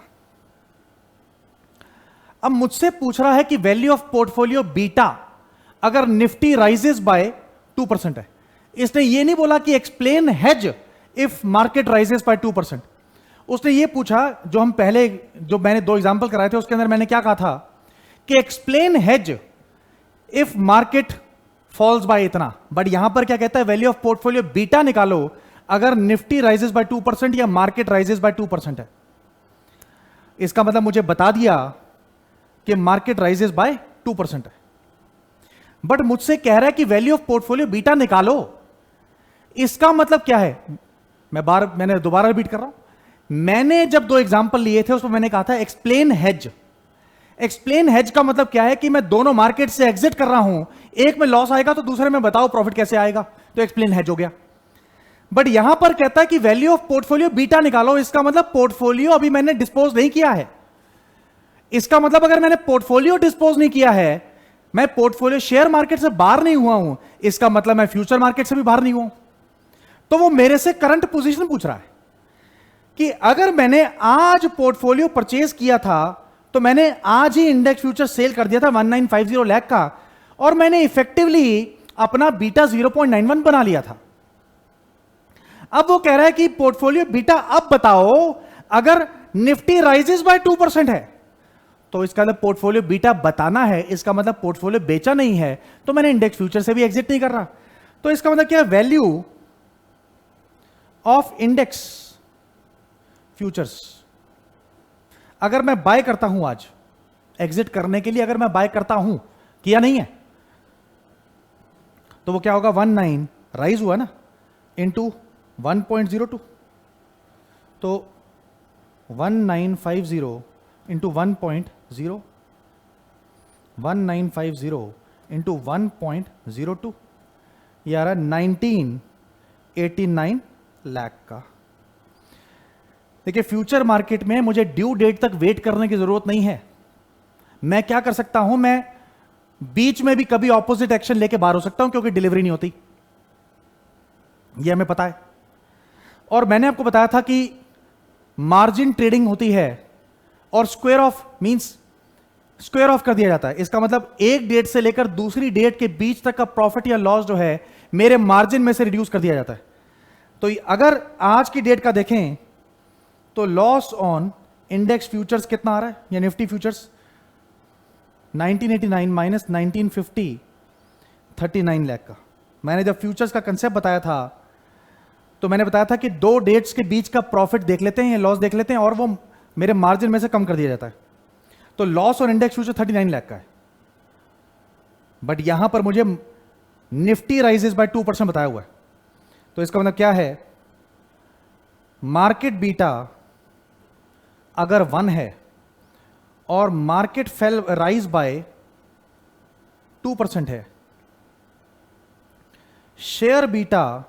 अब मुझसे पूछ रहा है कि वैल्यू ऑफ पोर्टफोलियो बीटा अगर निफ्टी राइजेस बाय 2% है। इसने ये नहीं बोला कि explain hedge if market rises by 2%। उसने ये पूछा, जो हम पहले जो मैंने 2 एग्जांपल कराए थे उसके अंदर मैंने क्या कहा था कि explain hedge if market falls by इतना, बट यहां पर क्या कहता है, वैल्यू ऑफ पोर्टफोलियो बीटा निकालो अगर निफ्टी राइजेस बाय 2% या मार्केट राइजेस बाय 2% है। इसका मतलब मुझे बता दिया कि मार्केट राइजेस बाय 2% है, बट मुझसे कह रहा है कि वैल्यू ऑफ पोर्टफोलियो बीटा निकालो। इसका मतलब क्या है, मैंने दोबारा रिपीट कर रहा हूं। मैंने जब 2 एग्जांपल लिए थे उसमें मैंने कहा था एक्सप्लेन हेज। एक्सप्लेन हेज का मतलब क्या है कि मैं दोनों मार्केट से एग्जिट कर रहा हूं, एक में लॉस आएगा तो दूसरे में बताओ प्रॉफिट कैसे आएगा, तो एक्सप्लेन हेज हो गया। बट यहां पर कहता है कि वैल्यू ऑफ पोर्टफोलियो बीटा निकालो। इसका मतलब पोर्टफोलियो अभी मैंने डिस्पोज नहीं किया है। इसका मतलब अगर मैंने पोर्टफोलियो डिस्पोज नहीं किया है, मैं पोर्टफोलियो शेयर मार्केट से बाहर नहीं हुआ हूं, इसका मतलब मैं फ्यूचर मार्केट से भी बाहर नहीं हुआ हूं। तो वो मेरे से करंट पोजीशन पूछ रहा है कि अगर मैंने आज पोर्टफोलियो परचेज किया था तो मैंने आज ही इंडेक्स फ्यूचर सेल कर दिया था 1950 लाख का, और मैंने इफेक्टिवली अपना बीटा 0.91 बना लिया था। अब वो कह रहा है कि पोर्टफोलियो बीटा अब बताओ अगर निफ्टी राइजेस बाय 2% है, तो इसका मतलब पोर्टफोलियो बीटा बताना है, इसका मतलब पोर्टफोलियो बेचा नहीं है, तो मैंने इंडेक्स फ्यूचर से भी एग्जिट नहीं कर रहा। तो इसका मतलब क्या है, वैल्यू ऑफ इंडेक्स फ्यूचर्स अगर मैं बाय करता हूं आज, एग्जिट करने के लिए अगर मैं बाय करता हूं, किया नहीं है, तो वो क्या होगा, 19 राइज हुआ ना इंटू 1.02, तो 1950 इंटू 1.0, 1950 इंटू 1.02, ये आ रहा है 1989 लाख का। देखिए फ्यूचर मार्केट में मुझे ड्यू डेट तक वेट करने की जरूरत नहीं है। मैं क्या कर सकता हूं, मैं बीच में भी कभी ऑपोजिट एक्शन लेके बाहर हो सकता हूं क्योंकि डिलीवरी नहीं होती, यह हमें पता है। और मैंने आपको बताया था कि मार्जिन ट्रेडिंग होती है और square of means square of कर दिया जाता है। इसका मतलब एक डेट से लेकर दूसरी डेट के बीच तक का प्रॉफिट या लॉस जो है मेरे मार्जिन में से रिड्यूस कर दिया जाता है। तो अगर आज की डेट का देखें तो लॉस ऑन इंडेक्स फ्यूचर्स कितना आ रहा है, या निफ्टी फ्यूचर्स 1989 माइनस 1950, 39 लाख का। मैंने जब फ्यूचर्स का कंसेप्ट बताया था तो मैंने बताया था कि 2 डेट्स के बीच का प्रॉफिट देख लेते हैं या लॉस देख लेते हैं और वो मेरे मार्जिन में से कम कर दिया जाता है। तो लॉस और इंडेक्स फ्यूचर 39 लाख का है, बट यहां पर मुझे निफ्टी राइजेस बाय 2% बताया हुआ है। तो इसका मतलब क्या है, मार्केट बीटा अगर 1 है और मार्केट फेल राइज बाय 2% है, शेयर बीटा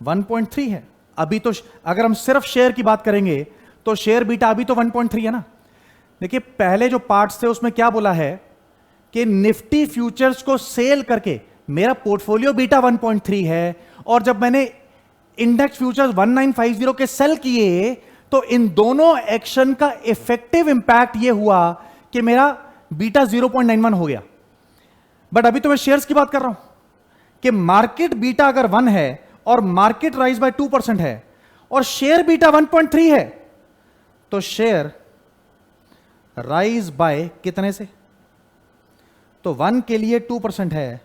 1.3 है। अभी तो अगर हम सिर्फ शेयर की बात करेंगे तो शेयर बीटा अभी तो 1.3 है ना। देखिए पहले जो पार्ट्स थे उसमें क्या बोला है कि निफ्टी फ्यूचर्स को सेल करके मेरा पोर्टफोलियो बीटा 1.3 है, और जब मैंने इंडेक्स फ्यूचर्स 1950 के सेल किए तो इन दोनों एक्शन का इफेक्टिव इंपैक्ट यह हुआ कि मेरा बीटा 0.91 हो गया। बट अभी तो मैं शेयर्स की बात कर रहा हूं कि मार्केट बीटा अगर 1 है और मार्केट राइज बाय 2% है और शेयर बीटा 1.3 है, तो शेयर राइज बाय कितने से, तो 1 के लिए 2% है,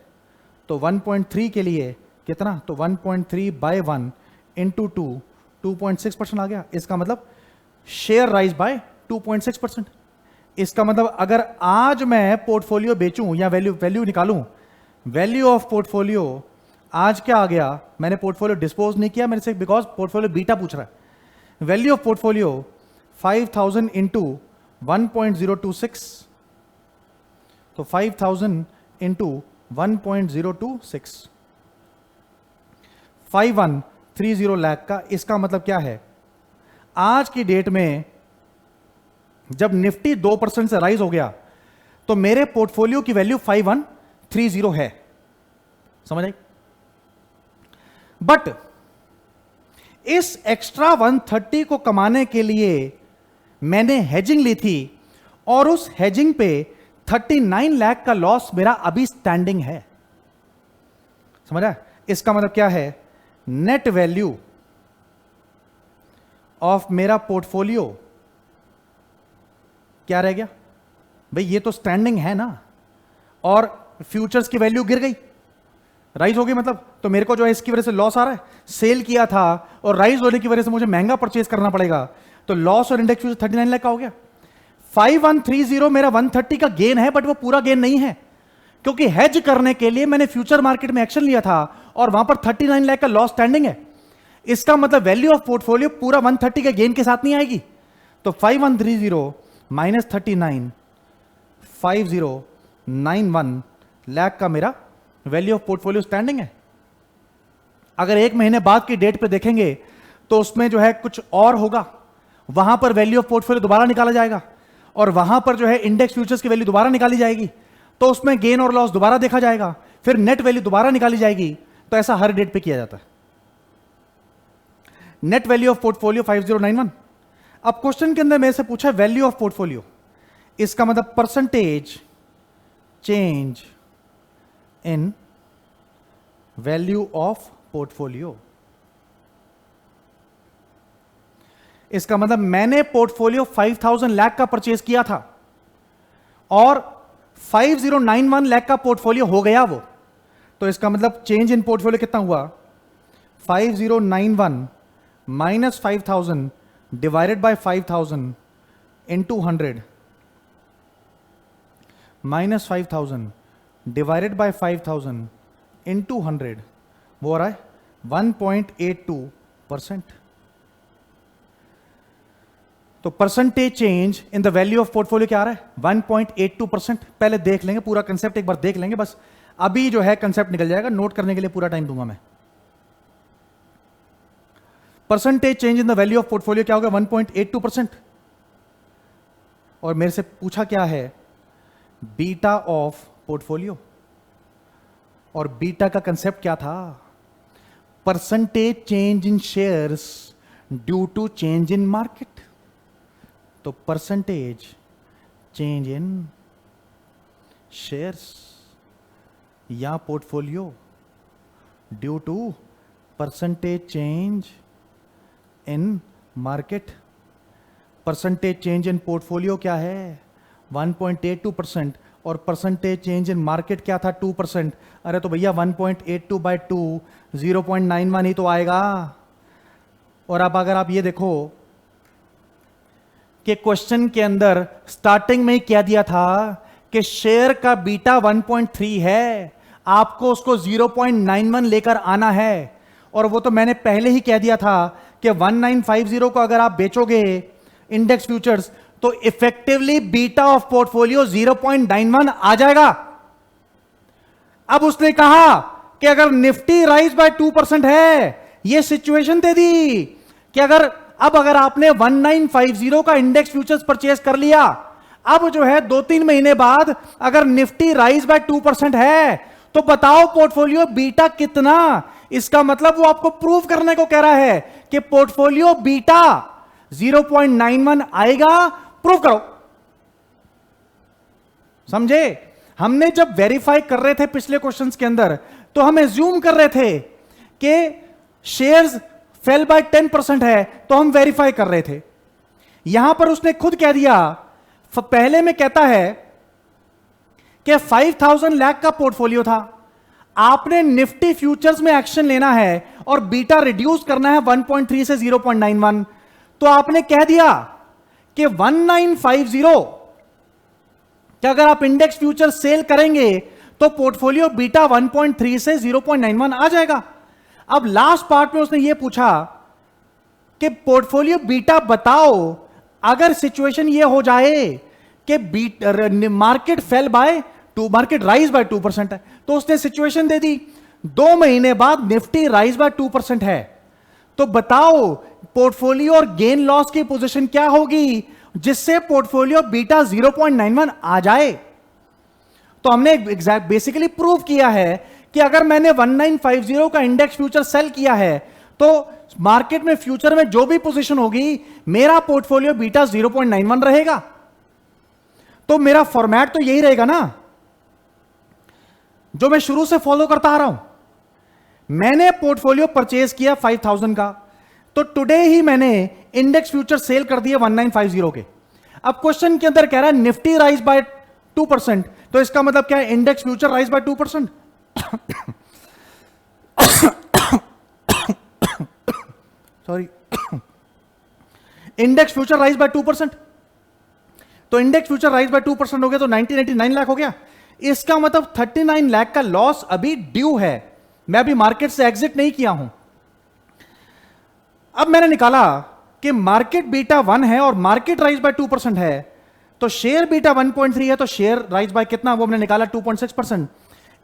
तो 1.3 के लिए कितना, तो 1.3 बाय 1 इंटू 2.6% आ गया। इसका मतलब शेयर राइज बाय 2.6%। इसका मतलब अगर आज मैं पोर्टफोलियो बेचूं या वैल्यू निकालूं, वैल्यू ऑफ पोर्टफोलियो आज क्या आ गया, मैंने पोर्टफोलियो डिस्पोज नहीं किया मेरे से बिकॉज पोर्टफोलियो बीटा पूछ रहा है। वैल्यू ऑफ पोर्टफोलियो 5000 इंटू 1.026, तो 5000 इंटू 1.026, 5130 लाख का। इसका मतलब क्या है, आज की डेट में जब निफ्टी 2% से राइज हो गया तो मेरे पोर्टफोलियो की वैल्यू 5130 है, समझ आई। बट इस एक्स्ट्रा 130 को कमाने के लिए मैंने हेजिंग ली थी और उस हेजिंग पे 39 लाख का लॉस मेरा अभी स्टैंडिंग है। समझा? इसका मतलब क्या है? नेट वैल्यू ऑफ मेरा पोर्टफोलियो क्या रह गया भाई? ये तो स्टैंडिंग है ना, और फ्यूचर्स की वैल्यू गिर गई, राइज हो गई, मतलब तो मेरे को जो है इसकी वजह से लॉस आ रहा है। सेल किया था और राइज होने की वजह से मुझे महंगा परचेज करना पड़ेगा, तो लॉस और इंडेक्स फ्यूचर 39 लाख का हो गया। 5130 मेरा 130 का गेन है, बट वो पूरा गेन नहीं है, क्योंकि हेज करने के लिए मैंने फ्यूचर मार्केट में एक्शन लिया था और वहां पर 39 लाख का लॉस स्टैंडिंग है। इसका मतलब वैल्यू ऑफ पोर्टफोलियो पूरा 130 के गेन के साथ नहीं आएगी। तो 5130 माइनस 39, 5091 लाख का मेरा वैल्यू ऑफ पोर्टफोलियो स्टैंडिंग है। अगर एक महीने बाद की डेट पे देखेंगे तो उसमें जो है कुछ और होगा, वहां पर वैल्यू ऑफ पोर्टफोलियो दोबारा निकाला जाएगा और वहां पर जो है इंडेक्स फ्यूचर्स की वैल्यू दोबारा निकाली जाएगी, तो उसमें गेन और लॉस दोबारा देखा जाएगा, फिर नेट वैल्यू दोबारा निकाली जाएगी। तो ऐसा हर डेट पे किया जाता है। Net value of portfolio 5091। अब क्वेश्चन के अंदर मेरे से पूछा वैल्यू ऑफ पोर्टफोलियो, इसका मतलब percentage change in value of portfolio. इसका मतलब मैंने पोर्टफोलियो 5000 लाख का परचेज किया था और 5091 लाख का पोर्टफोलियो हो गया वो, तो इसका मतलब चेंज इन पोर्टफोलियो कितना हुआ? 5091 minus 5000 divided by 5000 into 100 minus 5000 divided by 5000 into 100, वो हो रहा है 1.82%। तो percentage change in the value of portfolio क्या आ रहा है? 1.82%। पहले देख लेंगे पूरा कंसेप्ट, एक बार देख लेंगे, बस अभी जो है कंसेप्ट निकल जाएगा, नोट करने के लिए पूरा टाइम दूंगा मैं। Percentage change in the value of portfolio क्या होगा? 1.82%। और मेरे से पूछा क्या है? बीटा ऑफ पोर्टफोलियो, और बीटा का कंसेप्ट क्या था? Percentage change in shares due to change in market. तो परसेंटेज चेंज इन शेयर्स या portfolio due to percentage change in market. Percentage change in portfolio क्या है? 1.82%, और परसेंटेज चेंज इन मार्केट क्या था? 2%। अरे तो भैया 1.82 बाय 2 0.91 ही तो आएगा। और अब अगर आप ये देखो कि क्वेश्चन के अंदर स्टार्टिंग में ही कह दिया था कि शेयर का बीटा 1.3 है, आपको उसको 0.91 लेकर आना है, और वो तो मैंने पहले ही कह दिया था कि 1950 को अगर आप बेचोगे इंडेक्स फ्यूचर्स तो इफेक्टिवली बीटा ऑफ पोर्टफोलियो 0.91 आ जाएगा। अब उसने कहा कि अगर निफ्टी राइज बाय 2% है, यह सिचुएशन दे दी कि अगर आपने 1950 का इंडेक्स फ्यूचर्स परचेज कर लिया, अब जो है 2-3 महीने बाद अगर निफ्टी राइज बाय 2% है, तो बताओ पोर्टफोलियो बीटा कितना? इसका मतलब वो आपको प्रूव करने को कह रहा है कि पोर्टफोलियो बीटा 0.91 आएगा, प्रूव करो। समझे? हमने जब वेरीफाई कर रहे थे पिछले क्वेश्चंस के अंदर, तो हम एज्यूम कर रहे थे कि शेयर्स फेल बाय 10% है, तो हम वेरीफाई कर रहे थे। यहां पर उसने खुद कह दिया, पहले में कहता है कि 5000 लाख का पोर्टफोलियो था, आपने निफ्टी फ्यूचर्स में एक्शन लेना है और बीटा रिड्यूस करना है 1.3 से 0.91, तो आपने कह दिया कि 1950 कि अगर आप इंडेक्स फ्यूचर सेल करेंगे तो पोर्टफोलियो बीटा 1.3 से 0.91 आ जाएगा। अब लास्ट पार्ट में उसने यह पूछा कि पोर्टफोलियो बीटा बताओ अगर सिचुएशन यह हो जाए कि market fell by 2, market rise by 2% है, तो उसने सिचुएशन दे दी 2 महीने बाद निफ्टी राइज बाय 2% है, तो बताओ पोर्टफोलियो और गेन लॉस की पोजीशन क्या होगी जिससे पोर्टफोलियो बीटा 0.91 आ जाए। तो हमने एग्जैक्ट बेसिकली प्रूव किया है कि अगर मैंने 1950 का इंडेक्स फ्यूचर सेल किया है तो मार्केट में फ्यूचर में जो भी पोजीशन होगी मेरा पोर्टफोलियो बीटा 0.91 रहेगा। तो मेरा फॉर्मेट तो यही रहेगा ना जो मैं शुरू से फॉलो करता आ रहा हूं। मैंने पोर्टफोलियो परचेज किया 5000 का, तो टुडे ही मैंने इंडेक्स फ्यूचर सेल कर दिए 1950 के। अब क्वेश्चन के अंदर कह रहा है निफ्टी राइज बाय 2%, तो इसका मतलब क्या है? Index future rise by 2%। Sorry, index future rise by 2%, तो इंडेक्स फ्यूचर राइज बाय 2% हो गया, तो 1989 लाख हो गया। इसका मतलब 39 लाख का लॉस अभी ड्यू है, मैं अभी मार्केट से एग्जिट नहीं किया हूं। अब मैंने निकाला कि मार्केट बीटा 1 है और मार्केट राइज बाय 2% है, तो शेयर बीटा 1.3 है, तो शेयर राइज बाय कितना, वो हमने निकाला 2.6%।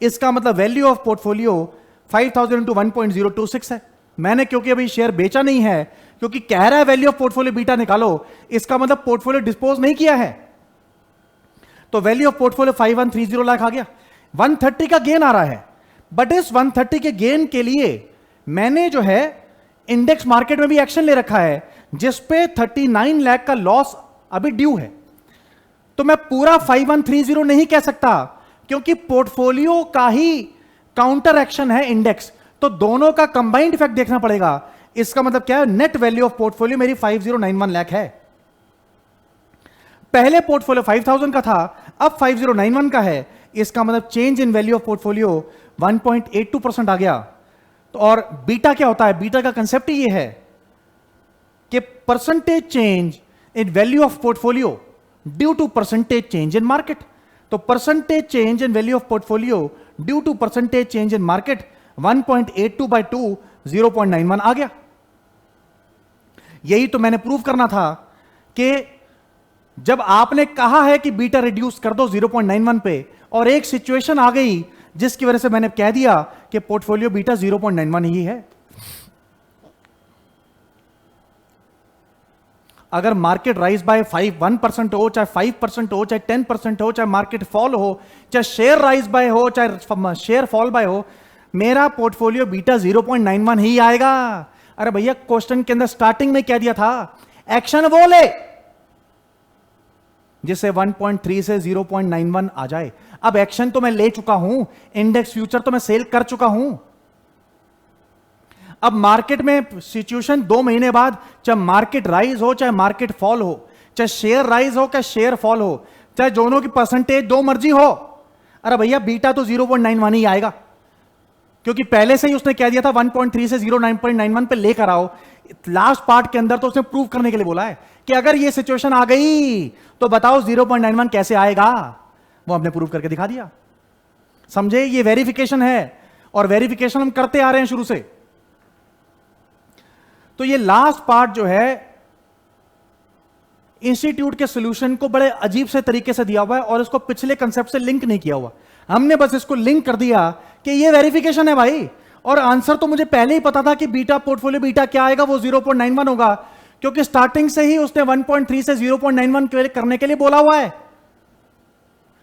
इसका मतलब वैल्यू ऑफ पोर्टफोलियो 5000 इंटू 1.026 है। मैंने क्योंकि अभी शेयर बेचा नहीं है, क्योंकि कह रहा है वैल्यू ऑफ पोर्टफोलियो बीटा निकालो, इसका मतलब पोर्टफोलियो डिस्पोज नहीं किया है, तो वैल्यू ऑफ पोर्टफोलियो 5130 लाख आ गया। 130 का गेन आ रहा है, बट इस 130 के गेन के लिए मैंने जो है इंडेक्स मार्केट में भी एक्शन ले रखा है, जिस पे 39 लाख का लॉस अभी ड्यू है। तो मैं पूरा 5130 नहीं कह सकता, क्योंकि पोर्टफोलियो का ही काउंटर एक्शन है इंडेक्स, तो दोनों का कंबाइंड इफेक्ट देखना पड़ेगा। इसका मतलब क्या है? नेट वैल्यू ऑफ पोर्टफोलियो मेरी 5091 लाख है। पहले पोर्टफोलियो 5000 का था, अब 5091 का है। इसका मतलब change in value of portfolio 1.82% आ गया। तो और बीटा क्या होता है? बीटा का कंसेप्ट ही ये है कि percentage change in value of portfolio due to percentage change in market. तो percentage change in value of portfolio due to percentage change in market 1.82 by 2 0.91 आ गया। यही तो मैंने प्रूव करना था कि जब आपने कहा है कि बीटा रिड्यूस कर दो 0.91 पे, और एक सिचुएशन आ गई जिसकी वजह से मैंने कह दिया कि पोर्टफोलियो बीटा 0.91 ही है। अगर मार्केट राइज बाय 1% हो, चाहे 5% हो, चाहे 10% हो, चाहे मार्केट फॉल हो, चाहे शेयर राइज बाय हो, चाहे शेयर फॉल बाय हो, मेरा पोर्टफोलियो बीटा 0.91 ही आएगा। अरे भैया, क्वेश्चन के अंदर स्टार्टिंग में कह दिया था एक्शन वो ले जिससे 1.3 से 0.91 आ जाए। अब एक्शन तो मैं ले चुका हूं, इंडेक्स फ्यूचर तो मैं सेल कर चुका हूं। अब मार्केट में सिचुएशन 2 महीने बाद, चाहे मार्केट राइज हो चाहे मार्केट फॉल हो, चाहे शेयर राइज हो चाहे शेयर फॉल हो, चाहे दोनों की परसेंटेज दो मर्जी हो, अरे भैया बीटा तो 0.91 ही आएगा, क्योंकि पहले से ही उसने कह दिया था 1.3 से 0.91 पे लेकर आओ। लास्ट पार्ट के अंदर तो उसने प्रूव करने के लिए बोला है कि अगर ये सिचुएशन आ गई तो बताओ 0.91 कैसे आएगा। वो हमने प्रूव करके दिखा दिया। समझे? ये वेरिफिकेशन है, और वेरिफिकेशन हम करते आ रहे हैं शुरू से। तो ये लास्ट पार्ट जो है इंस्टीट्यूट के सॉल्यूशन को बड़े अजीब से तरीके से दिया हुआ है, और इसको पिछले कंसेप्ट से लिंक नहीं किया हुआ। हमने बस इसको लिंक कर दिया कि ये वेरिफिकेशन है भाई, और आंसर तो मुझे पहले ही पता था कि बीटा पोर्टफोलियो बीटा क्या आएगा, वो 0.91 होगा, क्योंकि स्टार्टिंग से ही उसने 1.3 से 0.91 करने के लिए बोला हुआ है।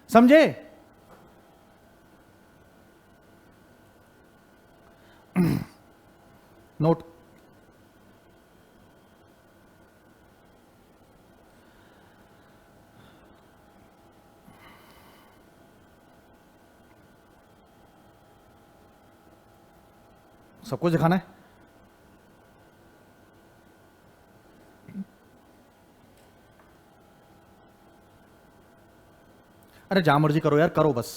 समझे? नोट। सब कुछ दिखाना है। अरे जहां मर्जी करो यार, करो बस।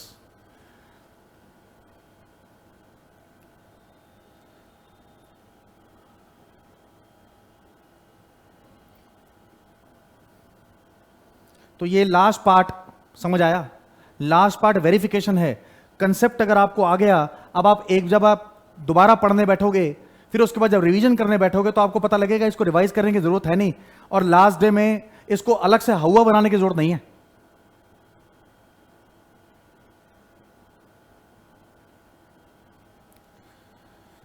तो ये लास्ट पार्ट समझ आया? लास्ट पार्ट वेरिफिकेशन है। कंसेप्ट अगर आपको आ गया, अब जब आप दोबारा पढ़ने बैठोगे, फिर उसके बाद जब रिवीजन करने बैठोगे, तो आपको पता लगेगा इसको रिवाइज करने की जरूरत है नहीं, और लास्ट डे में इसको अलग से हवा बनाने की जरूरत नहीं है।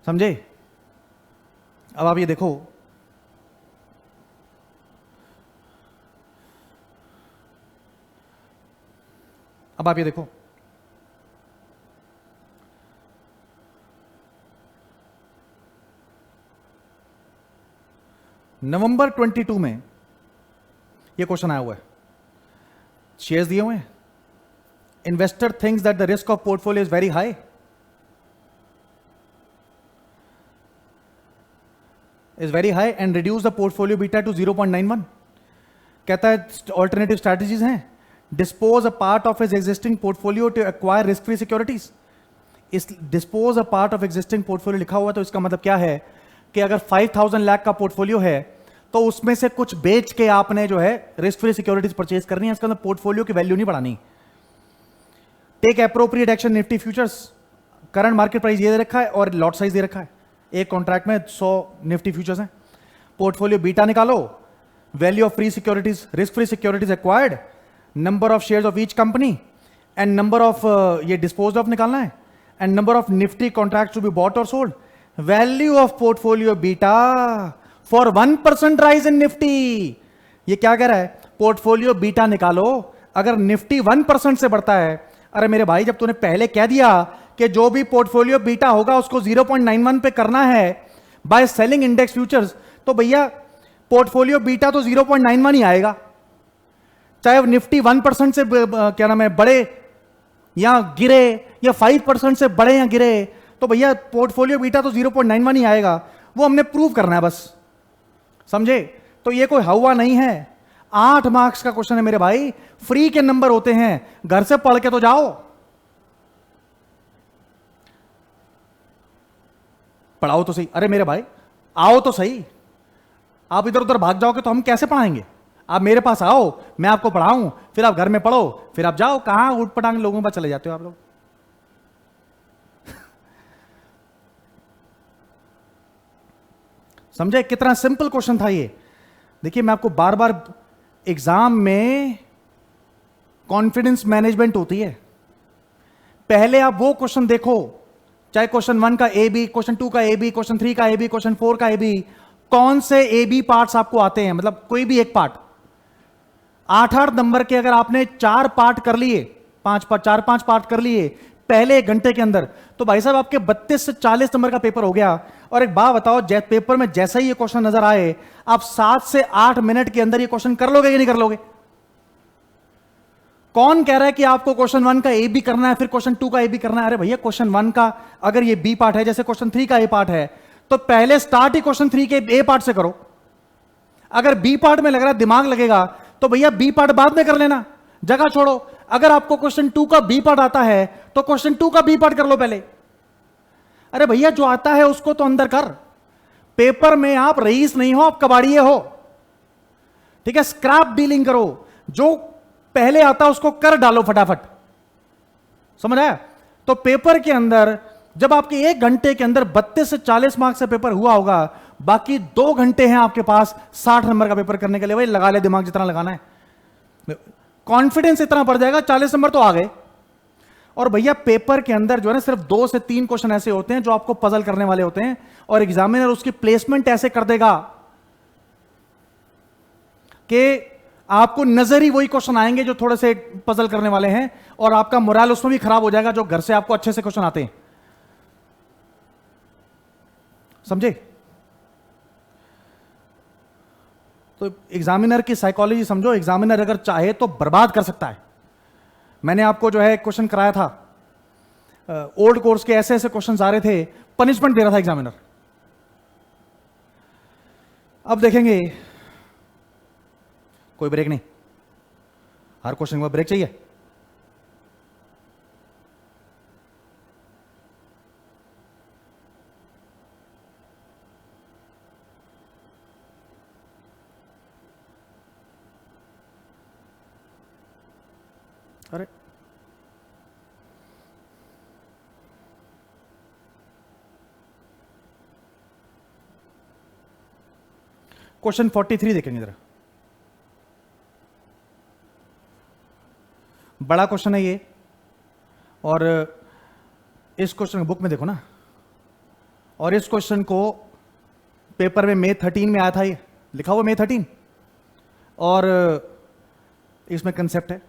समझे? अब आप ये देखो, अब आप ये देखो, नवंबर 22 में ये क्वेश्चन आया हुआ है। शेयर्स दिए हुए हैं, investor thinks that the risk of portfolio is very high, and reduce the portfolio beta to 0.91। कहता है ऑल्टरनेटिव स्ट्रैटेजीज हैं, dispose a part of his existing portfolio to acquire risk free securities. इस dispose a part of existing portfolio लिखा हुआ, तो इसका मतलब क्या है कि अगर 5000 लाख का पोर्टफोलियो है तो उसमें से कुछ बेच के आपने जो है रिस्क फ्री सिक्योरिटीज परचेज करनी है, इसका मतलब पोर्टफोलियो की वैल्यू नहीं बढ़ानी। Take appropriate action Nifty futures, current market price ये दे रखा है और लॉट साइज दे रखा है, एक कॉन्ट्रैक्ट में 100 निफ्टी फ्यूचर्स हैं। पोर्टफोलियो बीटा निकालो, value of free securities, risk free securities acquired, number of shares of each company and number of ये डिस्पोज ऑफ निकालना है, and number of Nifty contract to be bought और sold, value of portfolio beta for 1% rise in Nifty. ये क्या कह रहा है, portfolio beta निकालो अगर निफ्टी 1% से बढ़ता है। अरे मेरे भाई, जब तूने पहले कह दिया कि जो भी पोर्टफोलियो बीटा होगा उसको 0.91 पे करना है बाय सेलिंग इंडेक्स फ्यूचर्स, तो भैया पोर्टफोलियो बीटा तो 0.91 ही आएगा, चाहे निफ्टी 1% से क्या नाम है बढ़े या गिरे, या 5% से बढ़े या गिरे, तो भैया पोर्टफोलियो बीटा तो 0.91 ही आएगा। वो हमने प्रूव करना है बस, समझे? तो ये कोई हवा नहीं है, 8 मार्क्स का क्वेश्चन है मेरे भाई, फ्री के नंबर होते हैं, घर से पढ़ के तो जाओ, पढ़ाओ तो सही। अरे मेरे भाई आओ तो सही, आप इधर उधर भाग जाओगे तो हम कैसे पढ़ाएंगे? आप मेरे पास आओ, मैं आपको पढ़ाऊं, फिर आप घर में पढ़ो, फिर आप जाओ, कहां उठ पटांग लोगों पर चले जाते हो आप लोग। समझे कितना सिंपल क्वेश्चन था ये? देखिए मैं आपको बार बार, एग्जाम में कॉन्फिडेंस मैनेजमेंट होती है, पहले आप वो क्वेश्चन देखो, चाहे क्वेश्चन 1 का ए बी, क्वेश्चन 2 का ए बी, क्वेश्चन 3 का ए बी, क्वेश्चन 4 का ए बी, कौन से ए बी पार्ट्स आपको आते हैं, मतलब कोई भी एक पार्ट। 8-8 नंबर के अगर आपने 4 पार्ट कर लिए, 4-5 पार्ट कर लिए पहले 1 घंटे के अंदर, तो भाई साहब आपके 32 से 40 नंबर का पेपर हो गया। और एक बात बताओ, पेपर में जैसा ही ये क्वेश्चन नजर आए, आप 7 से 8 मिनट के अंदर ये क्वेश्चन कर लोगे या नहीं कर लोगे? कौन कह रहा है कि आपको क्वेश्चन 1 का ए बी करना है, फिर क्वेश्चन 2 का ए बी करना है? अरे भैया क्वेश्चन 1 का अगर ये बी पार्ट है, जैसे क्वेश्चन 3 का ए पार्ट है, तो पहले स्टार्ट ही क्वेश्चन 3 के ए पार्ट से करो। अगर बी पार्ट में लग रहा है दिमाग लगेगा, तो भैया बी पार्ट बाद में कर लेना, जगह छोड़ो। अगर आपको क्वेश्चन 2 का बी पार्ट आता है, तो क्वेश्चन 2 का बी पार्ट कर लो पहले। अरे भैया जो आता है उसको तो अंदर कर, पेपर में आप रईस नहीं हो, आप कबाड़िए हो, ठीक है? स्क्रैप डीलिंग करो, जो पहले आता उसको कर डालो फटाफट, समझ आया? तो पेपर के अंदर जब आपके 1 घंटे के अंदर 32 से 40 मार्क्स से पेपर हुआ होगा, बाकी 2 घंटे हैं आपके पास 60 नंबर का पेपर करने के लिए, भाई लगा ले दिमाग जितना लगाना है, कॉन्फिडेंस इतना बढ़ जाएगा, 40 नंबर तो आ गए। और भैया पेपर के अंदर जो है ना, सिर्फ 2 से 3 क्वेश्चन ऐसे होते हैं जो आपको पजल करने वाले होते हैं, और एग्जामिनर उसकी प्लेसमेंट ऐसे कर देगा कि आपको नजर ही वही क्वेश्चन आएंगे जो थोड़े से पजल करने वाले हैं, और आपका मोरल उसमें भी खराब हो जाएगा जो घर से आपको अच्छे से क्वेश्चन आते हैं, समझे? तो एग्जामिनर की साइकोलॉजी समझो, एग्जामिनर अगर चाहे तो बर्बाद कर सकता है। मैंने आपको जो है क्वेश्चन कराया था, ओल्ड कोर्स के ऐसे ऐसे क्वेश्चन आ रहे थे, पनिशमेंट दे रहा था एग्जामिनर। अब देखेंगे, कोई ब्रेक नहीं, हर क्वेश्चन में ब्रेक चाहिए। अरे क्वेश्चन 43 देखेंगे जरा, बड़ा क्वेश्चन है ये, और इस क्वेश्चन बुक में देखो ना, और इस क्वेश्चन को पेपर में May 13 में आया था, ये लिखा हुआ May 13, और इसमें कंसेप्ट है